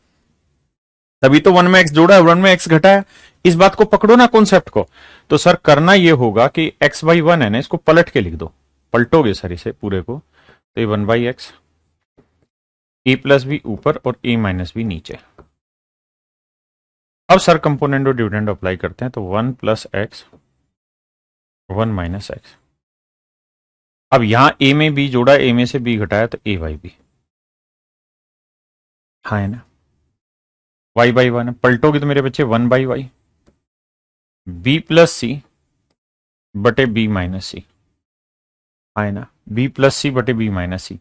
[SPEAKER 1] तभी तो 1 में x जोड़ा है, 1 में x घटा है। इस बात को पकड़ो ना कॉन्सेप्ट को। तो सर करना ये होगा कि x/1 है ना, इसको पलट के लिख दो, पलटोगे सर इसे पूरे को, तो ये 1/x, a+b ऊपर और a-b नीचे। अब सर कंपोनेंट और डिविडेंड अप्लाई करते हैं, तो 1 + x 1 - x। अब यहां a में b जोड़ा, a में से b घटाया तो a/b, हाँ है ना, y/1 पलटोगे तो मेरे बच्चे 1/y, b+c बटे b - c, हाँ है ना, b+c बटे b - c।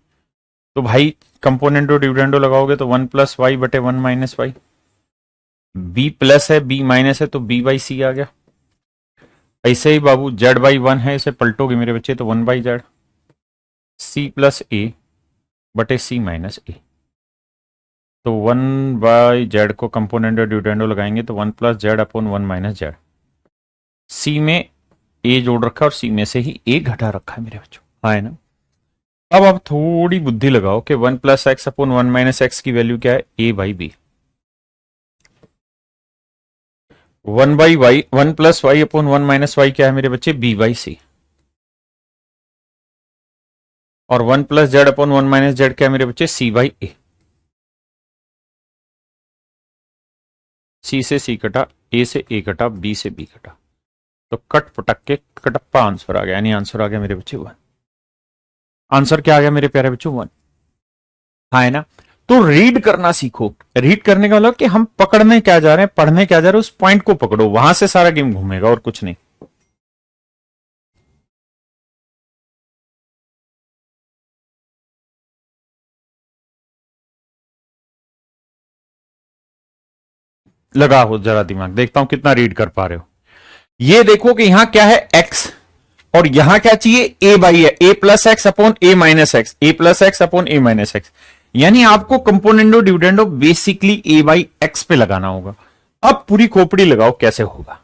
[SPEAKER 1] तो भाई कंपोनेंटो डिविडेंडो लगाओगे तो 1 + y बटे 1 - y, b प्लस है b माइनस है तो b/c आ गया। ऐसे ही बाबू z/1 है, इसे पलटोगे मेरे बच्चे तो 1/z, c + a बटे c - a। तो 1/z को कंपोनेंट और डिविडेंडो लगाएंगे तो 1 + z/1 - z, c में a जोड़ रखा और c में से ही a घटा रखा है मेरे बच्चों, हाँ है ना। अब आप थोड़ी बुद्धि लगाओ कि 1 + x/1 - x की वैल्यू क्या है, a/b। 1/y 1 + y/1 - y क्या है मेरे बच्चे, b/c, और 1 + z/1 - z क्या है मेरे बच्चे, c/a। c से c कटा, a से a कटा, b से b कटा, तो कट पटक के कटप्पा आंसर आ गया, यानी आंसर आ गया मेरे बच्चे 1। आंसर क्या आ गया मेरे प्यारे बच्चों, 1, हाँ है ना। तो रीड करना सीखो। रीड करने का मतलब कि हम पकड़ने क्या जा रहे हैं, पढ़ने क्या जा रहे हैं, उस पॉइंट को पकड़ो, वहां से सारा गेम घूमेगा और कुछ नहीं। लगा हो जरा दिमाग, देखता हूं कितना रीड कर पा रहे हो। ये देखो कि यहां क्या है, एक्स, और यहां क्या चाहिए, ए बाई है, ए प्लस एक्स अपॉन ए माइनस एक्स, ए प्लस एक्स अपॉन ए माइनस एक्स। यानी आपको componendo dividendo basically A by x पे लगाना होगा। अब पूरी खोपड़ी लगाओ कैसे होगा।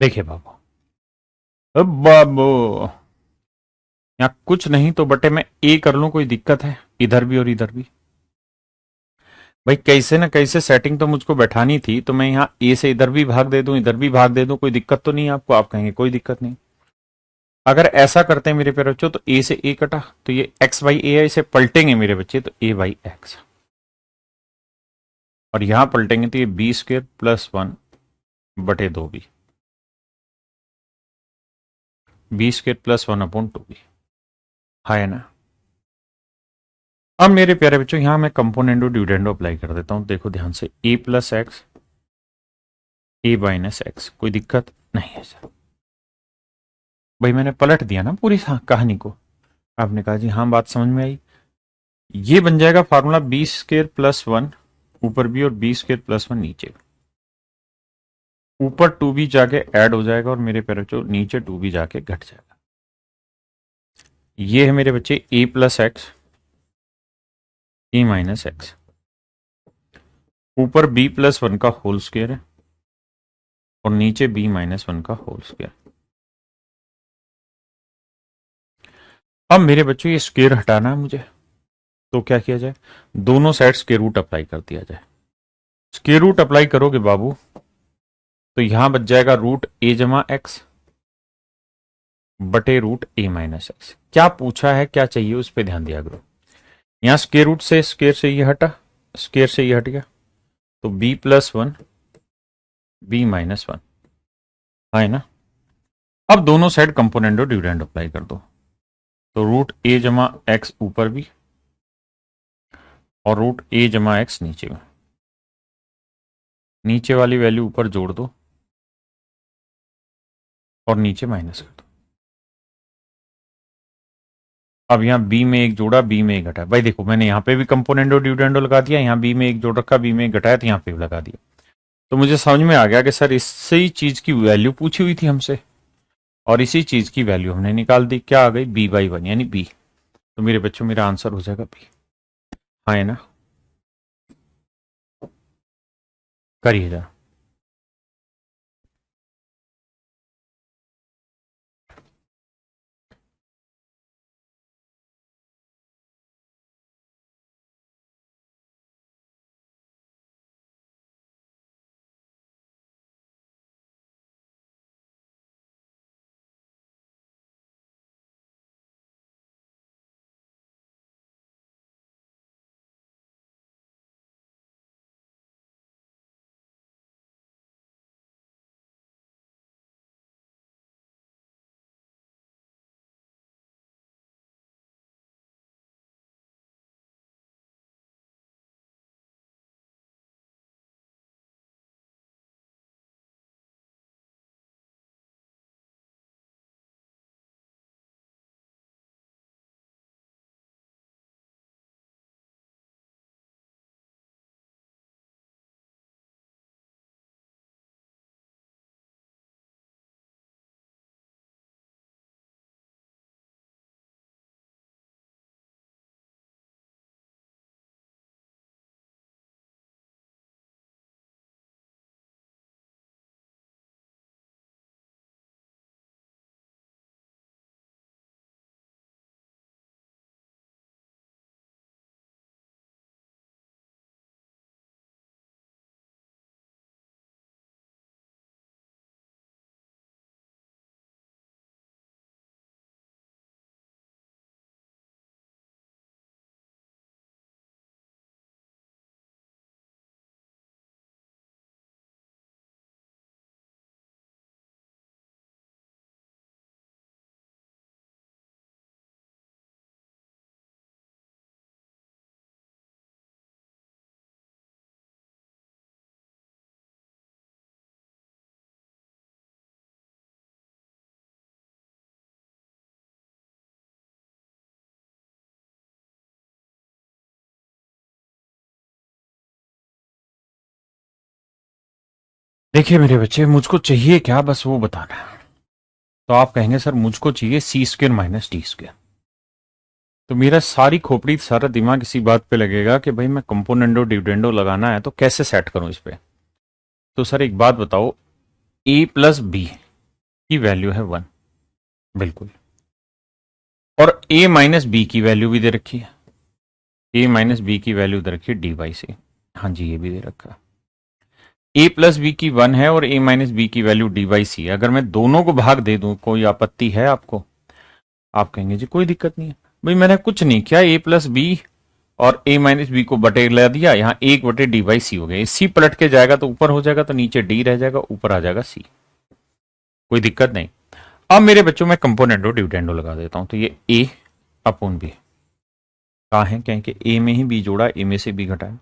[SPEAKER 1] देखिए बाबू, अब बाबू यहां कुछ नहीं तो बटे में ए कर लूं, कोई दिक्कत है, इधर भी और इधर भी। भाई कैसे ना कैसे सेटिंग तो मुझको बैठानी थी, तो मैं यहाँ ए से इधर भी भाग दे दूं, इधर भी भाग दे दूं, कोई दिक्कत तो नहीं है आपको? आप कहेंगे कोई दिक्कत नहीं। अगर ऐसा करते हैं मेरे प्यारे बच्चों, तो ए से ए कटा, तो ये एक्स बाई ए है, इसे पलटेंगे मेरे बच्चे तो ए बाई एक्स, और यहां पलटेंगे तो ये बी स्क्र प्लस वन बटे दो B, B square plus one upon two B, है ना। अब मेरे प्यारे बच्चों यहां मैं कंपोनेंडो डिविडेंडो अप्लाई कर देता हूं, देखो ध्यान से, ए प्लस एक्स, ए माइनस एक्स, कोई दिक्कत नहीं है सर। भाई मैंने पलट दिया ना पूरी कहानी को। आपने कहा जी हाँ, बात समझ में आई। ये बन जाएगा formula B square plus one ऊपर भी और बी स्क्र प्लस वन नीचे, ऊपर टू भी जाके ऐड हो जाएगा और मेरे प्यारे बच्चों नीचे टू भी जाके घट जाएगा। ये है मेरे बच्चे ए प्लस एक्स, ए माइनस एक्स, ऊपर बी प्लस वन का होल स्क्वायर है और नीचे बी माइनस वन का होल स्क्वायर। अब मेरे बच्चों ये स्क्वायर हटाना है मुझे, तो क्या किया जाए, दोनों साइड स्क्वायर रूट अप्लाई कर दिया जाए। स्क्वायर रूट अप्लाई करोगे बाबू, तो यहां बच जाएगा रूट ए जमा एक्स बटे रूट ए माइनस एक्स। क्या पूछा है, क्या चाहिए, उस पर ध्यान दिया करो। यहां स्क्वायर से ये हटा, स्क्वायर से ये हट गया, तो B plus one B minus one, है ना। अब दोनों साइड कंपोनेंडो डिविडेंड अप्लाई कर दो, तो रूट ए जमा एक्स ऊपर भी और रूट ए जमा एक्स नीचे में, नीचे वाली वैल्यू ऊपर जोड़ दो और नीचे माइनस कर दो। अब यहां बी में एक जोड़ा, बी में एक घटा। भाई देखो मैंने यहां पे भी कंपोनेंडो डिविडेंडो लगा दिया, यहां बी में एक जोड़ रखा, बी में एक घटाया, तो यहां पे भी लगा दिया। तो मुझे समझ में आ गया कि सर इसी चीज की वैल्यू पूछी हुई थी हमसे, और इसी चीज की वैल्यू हमने निकाल दी, क्या आ गई, बी बाई वन यानी बी। तो मेरे बच्चों मेरा आंसर हो जाएगा बी, हाँ है ना। करिए जरा। देखिए मेरे बच्चे, मुझको चाहिए क्या, बस वो बताना है। तो आप कहेंगे सर मुझको चाहिए C square minus D square. तो मेरा सारी खोपड़ी सारा दिमाग इसी बात पे लगेगा कि भाई मैं कंपोनेंडो डिविडेंडो लगाना है तो कैसे सेट करूं इस पे। तो सर एक बात बताओ, ए प्लस बी की वैल्यू है 1, बिल्कुल, और ए माइनस बी की वैल्यू भी दे रखी है। ए माइनस बी की वैल्यू दे रखी है डी बाई सी। हाँ जी, ये भी दे रखा है। ए प्लस बी की 1 है और ए माइनस बी की वैल्यू डी बाई सी है। अगर मैं दोनों को भाग दे दूं, कोई आपत्ति है आपको? आप कहेंगे जी कोई दिक्कत नहीं है। भाई मैंने कुछ नहीं किया, ए प्लस बी और ए माइनस बी को बटे ला दिया, यहाँ 1/डी बाई सी हो गया। सी पलट के जाएगा तो ऊपर हो जाएगा, तो नीचे डी रह जाएगा, ऊपर आ जाएगा सी। कोई दिक्कत नहीं। अब मेरे बच्चों में कंपोनेंडो डिविडेंडो लगा देता हूं। तो ये ए अपॉन बी कहा है, कहें कि ए में ही बी जोड़ा, ए में से बी घटाया,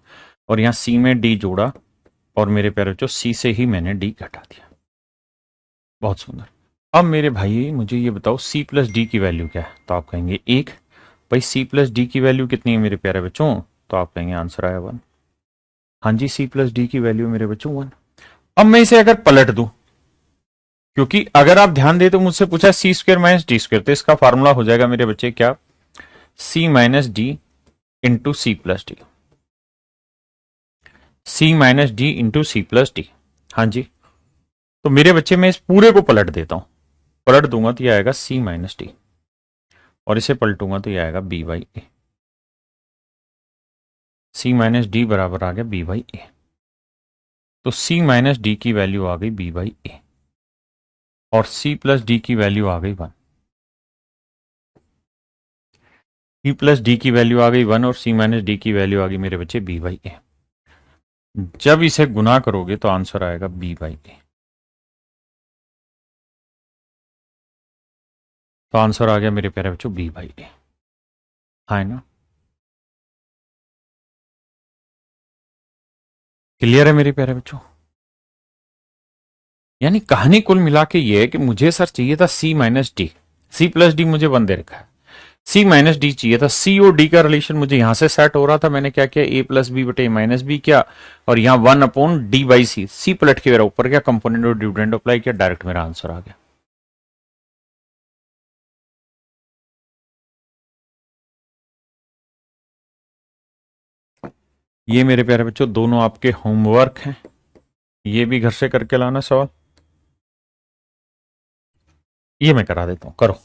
[SPEAKER 1] और यहाँ सी में डी जोड़ा, और मेरे प्यारे बच्चों सी से ही मैंने डी घटा दिया। बहुत सुंदर। अब मेरे भाई मुझे ये बताओ सी प्लस डी की वैल्यू क्या है? तो आप कहेंगे 1। भाई सी प्लस डी की वैल्यू कितनी है मेरे प्यारे बच्चों? तो आप कहेंगे आंसर आया 1। हाँ जी, सी प्लस डी की वैल्यू मेरे बच्चों 1। अब मैं इसे अगर पलट दूं, क्योंकि अगर आप ध्यान दे तो मुझसे पूछा C square minus D square, तो इसका फॉर्मूला हो जाएगा मेरे बच्चे क्या? C minus D into C plus D. C minus D into C plus D. हाँ जी। तो मेरे बच्चे मैं इस पूरे को पलट देता हूं। पलट दूंगा तो ये आएगा सी माइनस डी, और इसे पलटूंगा तो ये आएगा B by A. C minus D बराबर आ गया बी बाई ए। तो सी माइनस डी की वैल्यू आ गई बी बाई ए, और सी प्लस डी की वैल्यू आ गई 1। सी प्लस डी की वैल्यू आ गई 1 और सी माइनस डी की वैल्यू आ गई मेरे बच्चे बी बाई ए। जब इसे गुना करोगे तो आंसर आएगा बी बाई ए। तो आंसर आ गया मेरे प्यारे बच्चों बी बाई ए। हाँ ना? क्लियर है मेरे प्यारे बच्चों? यानी कहानी कुल मिला के ये है कि मुझे सर चाहिए था C minus D. C plus D मुझे 1 दे रखा है, सी माइनस डी चाहिए था। सी और डी का रिलेशन मुझे यहां से सेट हो रहा था। मैंने क्या किया, ए प्लस बी बटे माइनस बी किया, और यहां 1/डी बाई सी, सी पलट के मेरा ऊपर क्या कंपोनेंट और डिविडेंड अप्लाई किया, डायरेक्ट मेरा आंसर आ गया। ये मेरे प्यारे बच्चों दोनों आपके होमवर्क हैं, ये भी घर से करके लाना सवाल। ये मैं करा देता हूं, करो।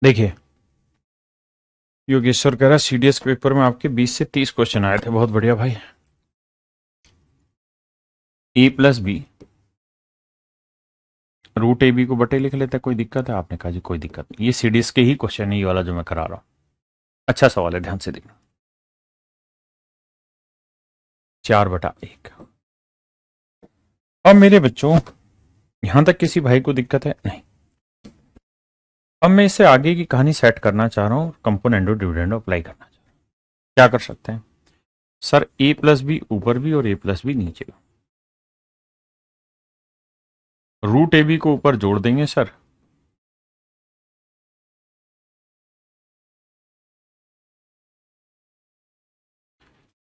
[SPEAKER 1] देखिए, योगेश्वर कह रहा है सीडीएस के पेपर में आपके 20 से 30 क्वेश्चन आए थे। बहुत बढ़िया भाई। A plus B root A B को बटे लिख लेते हैं, कोई दिक्कत है? आपने कहा जी कोई दिक्कत नहीं। ये सीडीएस के ही क्वेश्चन है, ये वाला जो मैं करा रहा हूं। अच्छा सवाल है, ध्यान से देखना। 4/1। अब मेरे बच्चों यहां तक किसी भाई को दिक्कत है? नहीं। अब मैं इससे आगे की कहानी सेट करना चाह रहा हूं, कंपोनेंडो डिविडेंडो अप्लाई करना चाह रहा हूं। क्या कर सकते हैं सर? ए प्लस बी ऊपर भी और ए प्लस बी नीचे भी। रूट ए बी को ऊपर जोड़ देंगे सर,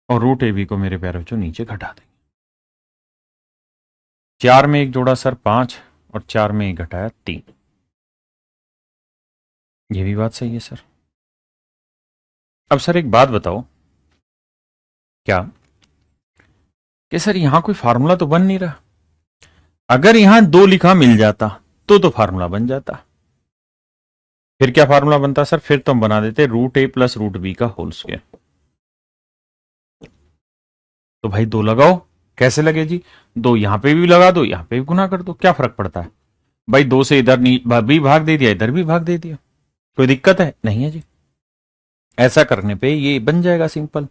[SPEAKER 1] और रूट ए बी को मेरे प्यारे बच्चों नीचे घटा देंगे। 4 में 1 जोड़ा सर 5 और 4 में 1 घटाया 3। ये भी बात सही है सर। अब सर एक बात बताओ, क्या कि सर यहां कोई फार्मूला तो बन नहीं रहा। अगर यहां 2 लिखा मिल जाता तो फार्मूला बन जाता। फिर क्या फार्मूला बनता सर? फिर तो हम बना देते रूट ए प्लस रूट बी का होल स्क्वायर। तो भाई 2 लगाओ। कैसे लगे जी? 2 यहां पे भी लगा दो, यहां पे भी गुना कर दो, क्या फर्क पड़ता है भाई? 2 से इधर भी भाग दे दिया, इधर भी भाग दे दिया, कोई दिक्कत है? नहीं है जी। ऐसा करने पे ये बन जाएगा सिंपल।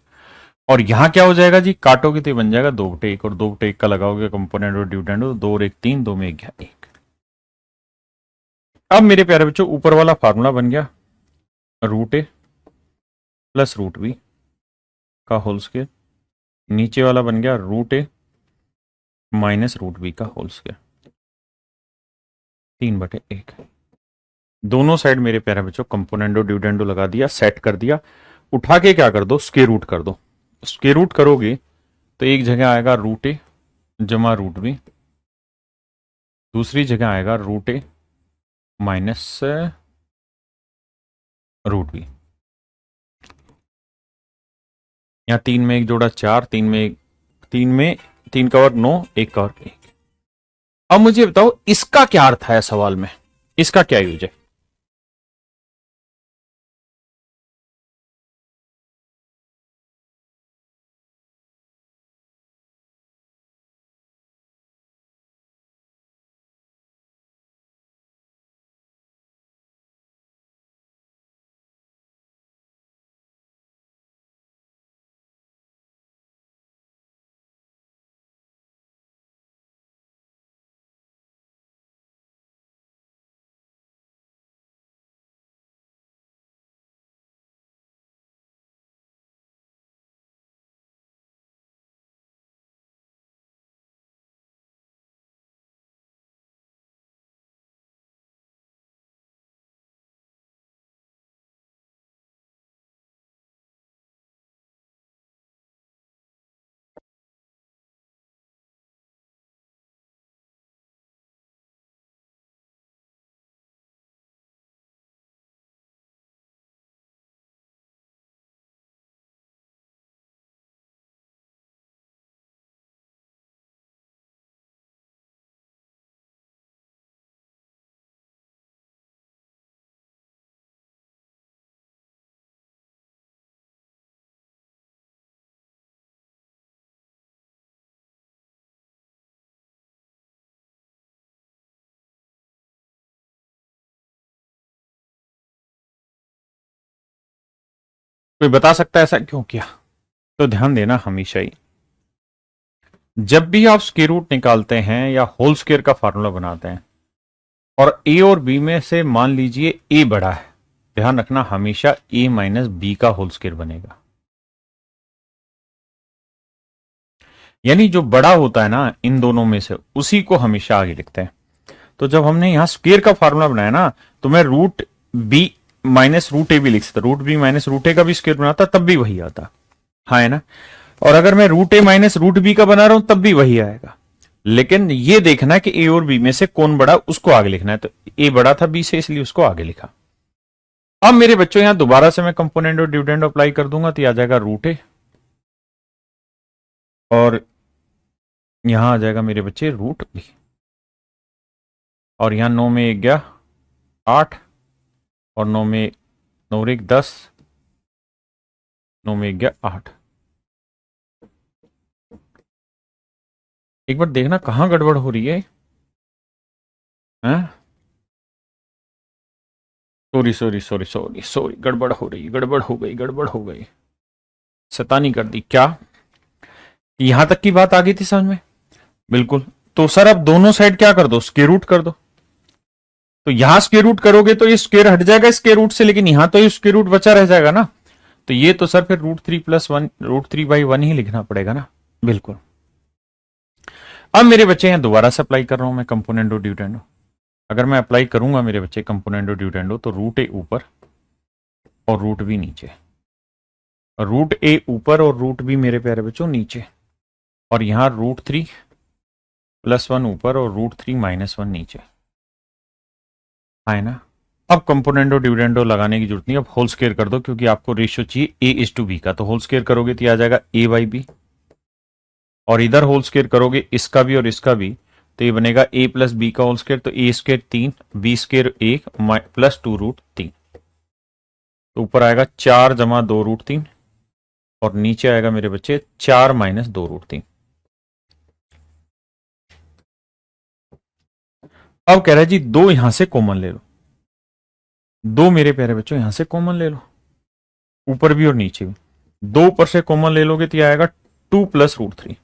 [SPEAKER 1] और यहां क्या हो जाएगा जी? काटोगे तो बन जाएगा 2/1 और 2/1 का लगाओगे कंपोनेंट और डिविडेंड, 2 और 1 3, 2 में 1 गया 1। अब मेरे प्यारे बच्चों ऊपर वाला फार्मूला बन गया रूट ए प्लस रूट बी का होल स्क्वायर, नीचे वाला बन गया रूट ए माइनस रूट बी का होल स्क्वायर 3/1। दोनों साइड मेरे प्यारे बच्चों कंपोनेंडो डिविडेंडो लगा दिया, सेट कर दिया। उठा के क्या कर दो? स्क्वायर रूट कर दो। स्क्वायर रूट करोगे तो एक जगह आएगा रूट ए जमा रूट बी, दूसरी जगह आएगा रूट ए माइनस रूट बी। यहां 3 में 1 जोड़ा 4, 3 का वर्ग 9, 1 का वर्ग 1। अब मुझे बताओ इसका क्या अर्थ है सवाल में, इसका क्या यूज है? कोई बता सकता है ऐसा क्यों किया? तो ध्यान देना हमेशा ही, जब भी आप स्क्वायर रूट निकालते हैं या होल स्क्वायर का फार्मूला बनाते हैं और ए और बी में से मान लीजिए ए बड़ा है, ध्यान रखना हमेशा ए माइनस बी का होल स्क्वायर बनेगा। यानी जो बड़ा होता है ना इन दोनों में से, उसी को हमेशा आगे लिखते हैं। तो जब हमने यहां स्क्वायर का फार्मूला बनाया ना, तो मैं रूट बी माइनस रूट ए भी लिख सकता, रूट बी माइनस रूट ए का भी स्क्वायर बनाता तब भी वही आता। हाँ है ना? और अगर मैं रूट ए माइनस रूट बी का बना रहा हूं तब भी वही आएगा। लेकिन ये देखना कि ए और बी में से कौन बड़ा, उसको आगे लिखना है। तो ए बड़ा था बी से, इसलिए उसको आगे लिखा। अब मेरे बच्चों यहां दोबारा से मैं कंपोनेंट और डिविडेंड अप्लाई कर दूंगा तो आ जाएगा रूट ए, और यहां आ जाएगा मेरे बच्चे रूट बी। और यहां 9 में 1 गया 8, और 9 में 9 और 1 10, 9 में 1 गया 8। एक बार देखना कहां गड़बड़ हो रही है। Sorry sorry sorry sorry sorry, गड़बड़ हो रही, गड़बड़ हो गई, गड़बड़ हो गई, शैतानी कर दी क्या? यहां तक की बात आ गई थी समझ में? बिल्कुल। तो सर अब दोनों साइड क्या कर दो? स्क्वायर रूट कर दो। तो यहां स्क्वायर रूट करोगे तो ये स्क्वायर हट जाएगा स्क्वायर रूट से, लेकिन यहां तो ये स्क्वायर रूट बचा रह जाएगा ना। तो ये तो सर फिर √3 + 1 √3/1 ही लिखना पड़ेगा ना। बिल्कुल। अब मेरे बच्चे यहां दोबारा से अप्लाई कर रहा हूं मैं कंपोनेंडो ड्यूटेंडो। अगर मैं अप्लाई करूंगा मेरे बच्चे कंपोनेंडो ड्यूटेंडो, तो रूट ए ऊपर और रूट बी नीचे, रूट ए ऊपर और रूट बी मेरे प्यारे बच्चों नीचे, और यहां √3 +1 ऊपर और √3 -1 नीचे, है ना। अब कंपोनेंडो डिविडेंडो लगाने की जरूरत नहीं, अब होल स्क्वायर कर दो, क्योंकि आपको रेशियो चाहिए A/B का, तो होल स्क्वायर करोगे तो आ जाएगा A/B, और इधर होल स्क्वायर करोगे इसका भी और इसका भी, तो ये बनेगा A+B का होल स्क्वायर, तो A² 3, B² 1 +2√3, तो ऊपर आएगा 4 जमा 2√3, और नीचे आएगा मेरे बच्चे 4 - 2√3। अब कह रहा है जी दो यहां से कॉमन ले लो, दो मेरे प्यारे बच्चों यहां से कॉमन ले लो, ऊपर भी और नीचे भी, दो ऊपर से कॉमन ले लोगे तो ये आएगा 2 + √3,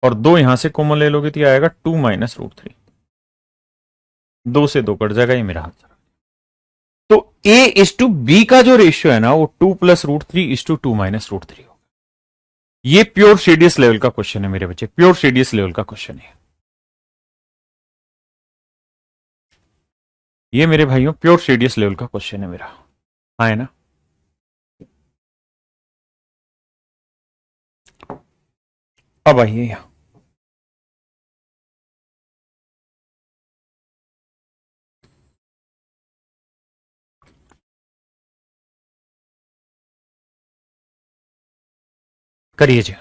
[SPEAKER 1] और दो यहां से कॉमन ले लोगे तो ये आएगा 2 - √3, दो से दो कट जाएगा, ये मेरा आंसर। तो A/B का जो रेशियो है ना वो 2 + √3 2 - √3 होगा। ये प्योर सीडीएस लेवल का क्वेश्चन है मेरे बच्चे, प्योर सीडीएस लेवल का क्वेश्चन है ये मेरे भाइयों, प्योर सीडीएस लेवल का क्वेश्चन है मेरा, हाँ है ना। अब आइए यहां, करिए जी।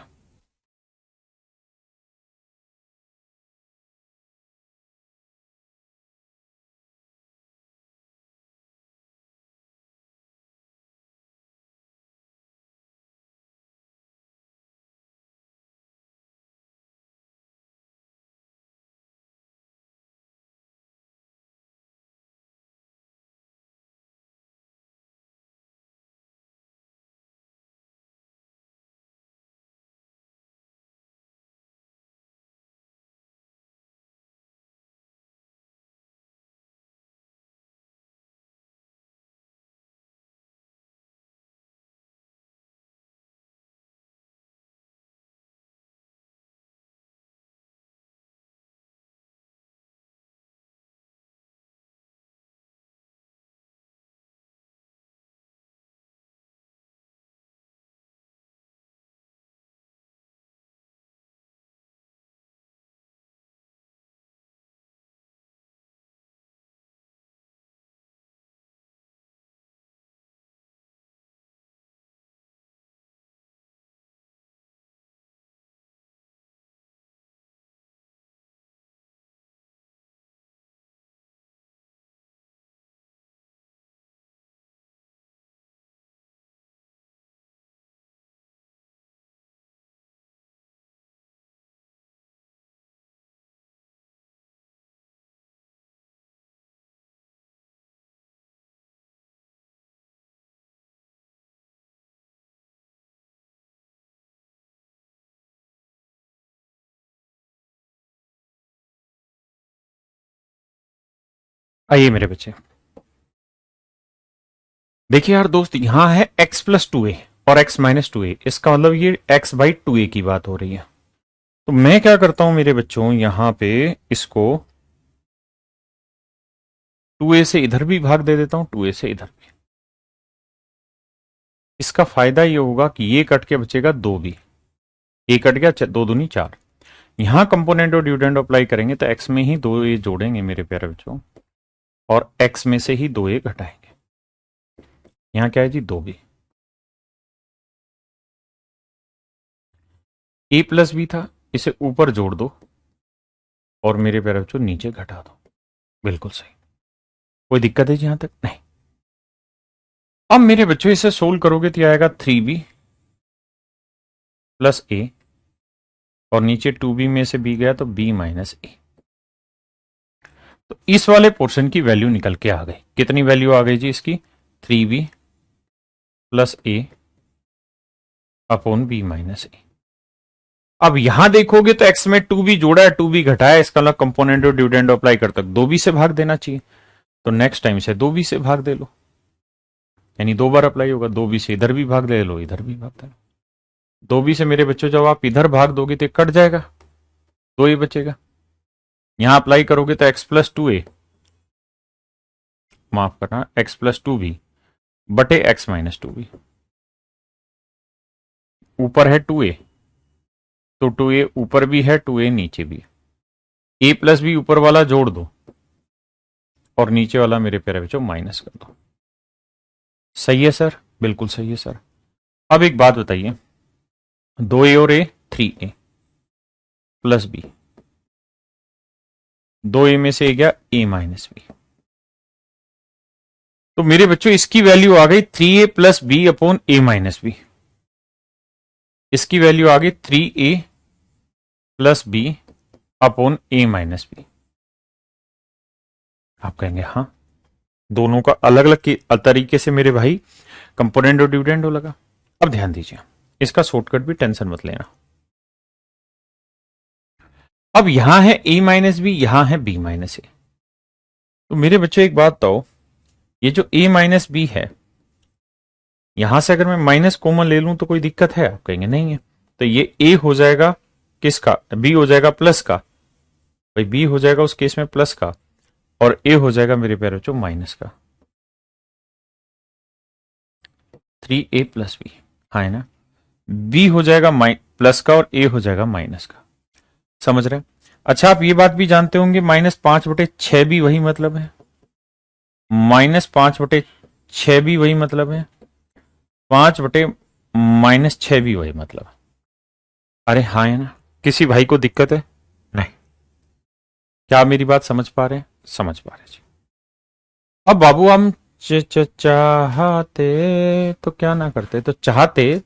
[SPEAKER 1] आइए मेरे बच्चे, देखिए यार दोस्त, यहां है x+2a और x-2a, इसका मतलब ये x/2a की बात हो रही है। तो मैं क्या करता हूं मेरे बच्चों, यहां पे इसको 2a से इधर भी भाग दे देता हूं, 2a से इधर भी। इसका फायदा ये होगा कि ये कट के बचेगा 2b, ए कट गया, 2 दूनी 4। यहां कंपोनेंट और डिविडेंड अप्लाई करेंगे तो x में ही 2a जोड़ेंगे मेरे प्यारे बच्चों, और x में से ही 2a घटाएंगे। यहां क्या है जी, 2b, a+b था, इसे ऊपर जोड़ दो और मेरे प्यारे बच्चों नीचे घटा दो, बिल्कुल सही। कोई दिक्कत है जी यहां तक? नहीं। अब मेरे बच्चों इसे सोल्व करोगे तो आएगा 3b + a, और नीचे 2b में से b गया तो b - a। तो इस वाले पोर्शन की वैल्यू निकल के आ गई, कितनी वैल्यू आ गई जी इसकी, 3b + a upon b - a। अब यहां देखोगे तो x में 2b जोड़ा है, 2b घटाया, इसका मतलब कंपोनेंट और डिविडेंड अप्लाई कर तक 2b से भाग देना चाहिए, तो नेक्स्ट टाइम इसे 2b से भाग दे लो, यानी 2 बार अप्लाई होगा, 2b से इधर भी भाग दे लो, इधर भी भाग दे लो। 2b से मेरे बच्चों जब आप इधर भाग दोगे तो कट जाएगा, 2 ही बचेगा। यहां अप्लाई करोगे तो x+2a, माफ करना, x+2b बटे x - 2b, ऊपर है 2a तो 2a ऊपर भी है, 2a नीचे भी है। a प्लस बी ऊपर वाला जोड़ दो और नीचे वाला मेरे प्यारे बच्चों माइनस कर दो। सही है सर, बिल्कुल सही है सर। अब एक बात बताइए, 2a और a 3a plus B, 2a में से गया a माइनस बी, तो मेरे बच्चों इसकी वैल्यू आ गई 3a plus B upon a minus B. इसकी वैल्यू आ गई 3a plus B upon a minus B. आप कहेंगे हाँ, दोनों का अलग अलग तरीके से मेरे भाई कंपोनेंट और डिविडेंड लगा। अब ध्यान दीजिए, इसका शॉर्टकट भी टेंशन मत लेना। अब यहां है a माइनस बी, यहां है b माइनस ए। तो मेरे बच्चों एक बात बताओ, ये जो a माइनस बी है, यहां से अगर मैं माइनस कॉमन ले लूं तो कोई दिक्कत है? आप कहेंगे नहीं है। तो ये a हो जाएगा किसका? b हो जाएगा प्लस का, भाई b हो जाएगा उस केस में प्लस का, और a हो जाएगा मेरे प्यारे बच्चों माइनस का। 3a प्लस बी, हाँ है ना। b हो जाएगा प्लस का और a हो जाएगा माइनस का। समझ रहे हैं? अच्छा, आप ये बात भी जानते होंगे -5/6 भी वही मतलब है, -5/6 भी वही मतलब है, 5/-6 भी वही मतलब है। अरे हाँ है ना, किसी भाई को दिक्कत है? नहीं। क्या आप मेरी बात समझ पा रहे हैं? समझ पा रहे हैं जी। अब बाबू हम चाहते तो क्या ना करते, तो चाहते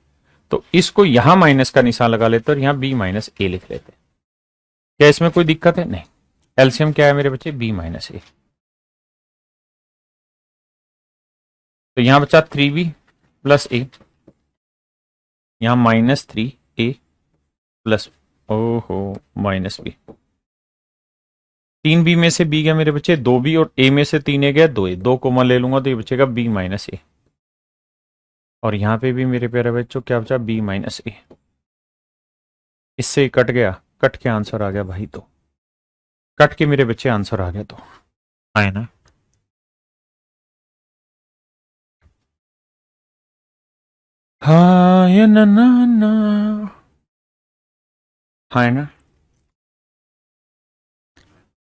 [SPEAKER 1] तो इसको यहां माइनस का निशान लगा लेते और यहां b माइनस ए लिख लेते। क्या इसमें कोई दिक्कत है? नहीं। एलसीएम क्या है मेरे बच्चे? b माइनस ए। तो यहां बचा 3b प्लस ए, यहां -3a प्लस, ओहो, माइनस बी। 3b में से b गया मेरे बच्चे 2b, और a में से 3a गया 2a, 2 कॉमन ले लूंगा तो ये बचेगा b माइनस ए। और यहां पे भी मेरे प्यारे बच्चों क्या बचा? b माइनस ए। इससे कट गया, कट के आंसर आ गया भाई, तो कट के मेरे बच्चे आंसर आ गया, तो है ना। हाँ ये ना ना ना, हाँ है ना,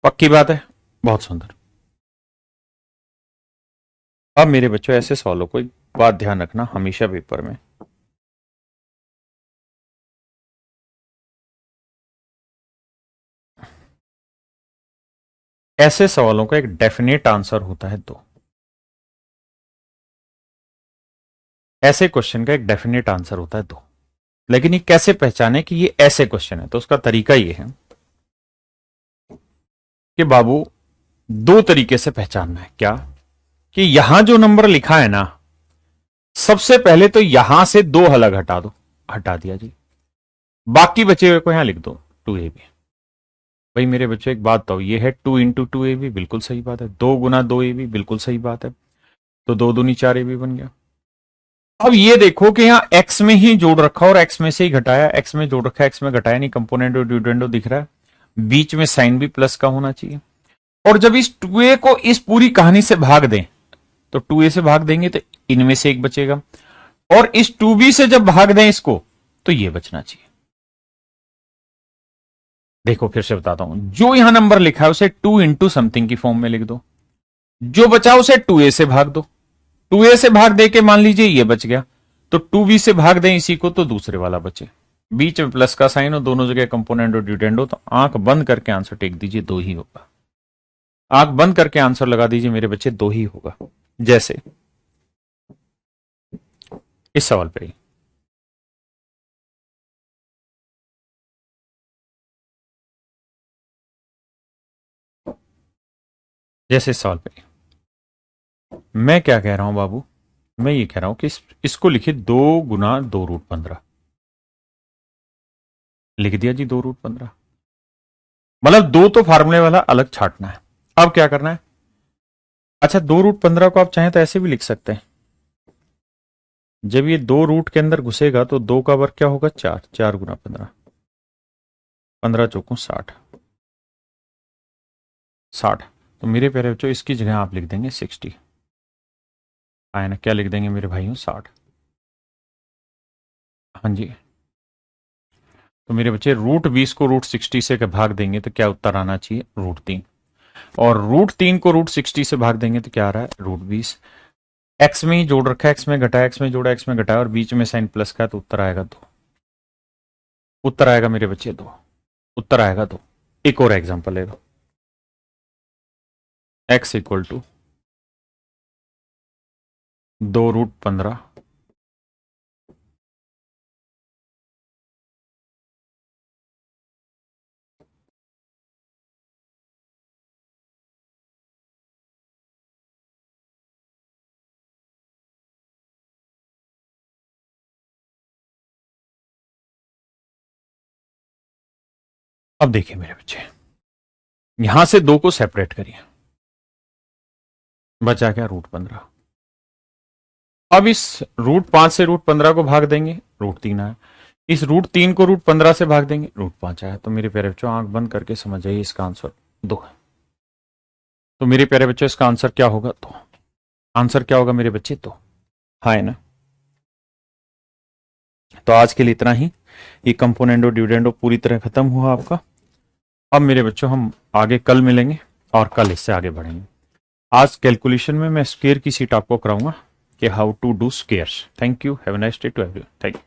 [SPEAKER 1] पक्की बात है, बहुत सुंदर। अब मेरे बच्चों ऐसे सवालों को एक बात ध्यान रखना हमेशा पेपर में, ऐसे सवालों का एक डेफिनेट आंसर होता है दो। ऐसे क्वेश्चन का एक डेफिनेट आंसर होता है दो, लेकिन ये कैसे पहचाने कि ये ऐसे क्वेश्चन है? तो उसका तरीका ये है कि बाबू दो तरीके से पहचानना है। क्या? कि यहां जो नंबर लिखा है ना, सबसे पहले तो यहां से 2 अलग हटा दो, हटा दिया जी, बाकी बचे हुए को यहां लिख दो 2ab। भाई मेरे बच्चों एक बात बताओ, ये है 2 × 2ab, बिल्कुल सही बात है। 2 × 2ab, बिल्कुल सही बात है। तो 2 दूनी 4ab बन गया। अब ये देखो कि यहाँ x में ही जोड़ रखा और x में से ही घटाया, x में जोड़ रखा x में घटाया नहीं, कंपोनेंट और डिविडेंडो दिख रहा है, बीच में साइन भी प्लस का होना चाहिए। और जब इस 2a को इस पूरी कहानी से भाग दें, तो 2a से भाग देंगे तो इनमें से एक बचेगा, और इस 2b से जब भाग दें इसको तो ये बचना चाहिए। देखो फिर से बताता हूं, जो यहां नंबर लिखा है उसे 2 × समथिंग की फॉर्म में लिख दो, जो बचा उसे 2a से भाग दो, 2a से भाग दे के मान लीजिए ये बच गया, तो 2b से भाग दें इसी को तो दूसरे वाला बचे, बीच में प्लस का साइन हो, दोनों जगह कंपोनेंट और डिविडेंड हो, तो आंख बंद करके आंसर टेक दीजिए, 2 ही होगा। आंख बंद करके आंसर लगा दीजिए मेरे बच्चे, 2 ही होगा। जैसे इस सवाल पे ही, जैसे इस सवाल पे ही। मैं क्या कह रहा हूं बाबू? मैं ये कह रहा हूं कि इसको लिखिए 2 × 2√15, लिख दिया जी 2√15। मतलब दो तो फार्मूले वाला अलग छाटना है। अब क्या करना है? अच्छा, 2√15 को आप चाहें तो ऐसे भी लिख सकते हैं, जब ये 2 रूट के अंदर घुसेगा तो 2 का वर्ग क्या होगा? 4, 4 × 15, 15 × 4 = 60, 60। तो मेरे प्यारे बच्चों इसकी जगह आप लिख देंगे 60, आए ना, क्या लिख देंगे मेरे भाइयों? 60। हाँ जी। तो मेरे बच्चे √20 को √60 से भाग देंगे तो क्या उत्तर आना चाहिए? √3। और √3 को √60 से भाग देंगे तो क्या आ रहा है? √20। एक्स में ही जोड़ रखा है, एक्स में घटाया, एक्स में जोड़ा, एक्स में घटाया और बीच में साइन प्लस का, तो उत्तर आएगा 2। उत्तर आएगा मेरे बच्चे 2। उत्तर आएगा 2। एक और एग्जांपल ले लो। x इक्वल टू 2√15 अब देखिए मेरे बच्चे, यहां से 2 को सेपरेट करिए, बचा क्या? √15। अब इस √5 से √15 को भाग देंगे, √3 आया। इस √3 को √15 से भाग देंगे, √5 आया। तो मेरे प्यारे बच्चों आंख बंद करके समझ जाइए, इसका आंसर 2 है। तो मेरे प्यारे बच्चों इसका आंसर क्या होगा? 2। आंसर क्या होगा मेरे बच्चे? 2। हाँ है ना? तो आज के लिए इतना ही। ये कंपोनेंडो डिविडेंडो पूरी तरह खत्म हुआ आपका। अब मेरे बच्चों हम आगे कल मिलेंगे और कल इससे आगे बढ़ेंगे। आज कैलकुलेशन में मैं स्क्वायर की सीट आपको कराऊंगा कि how to do squares. Thank you, have a nice day to everyone. Thank you.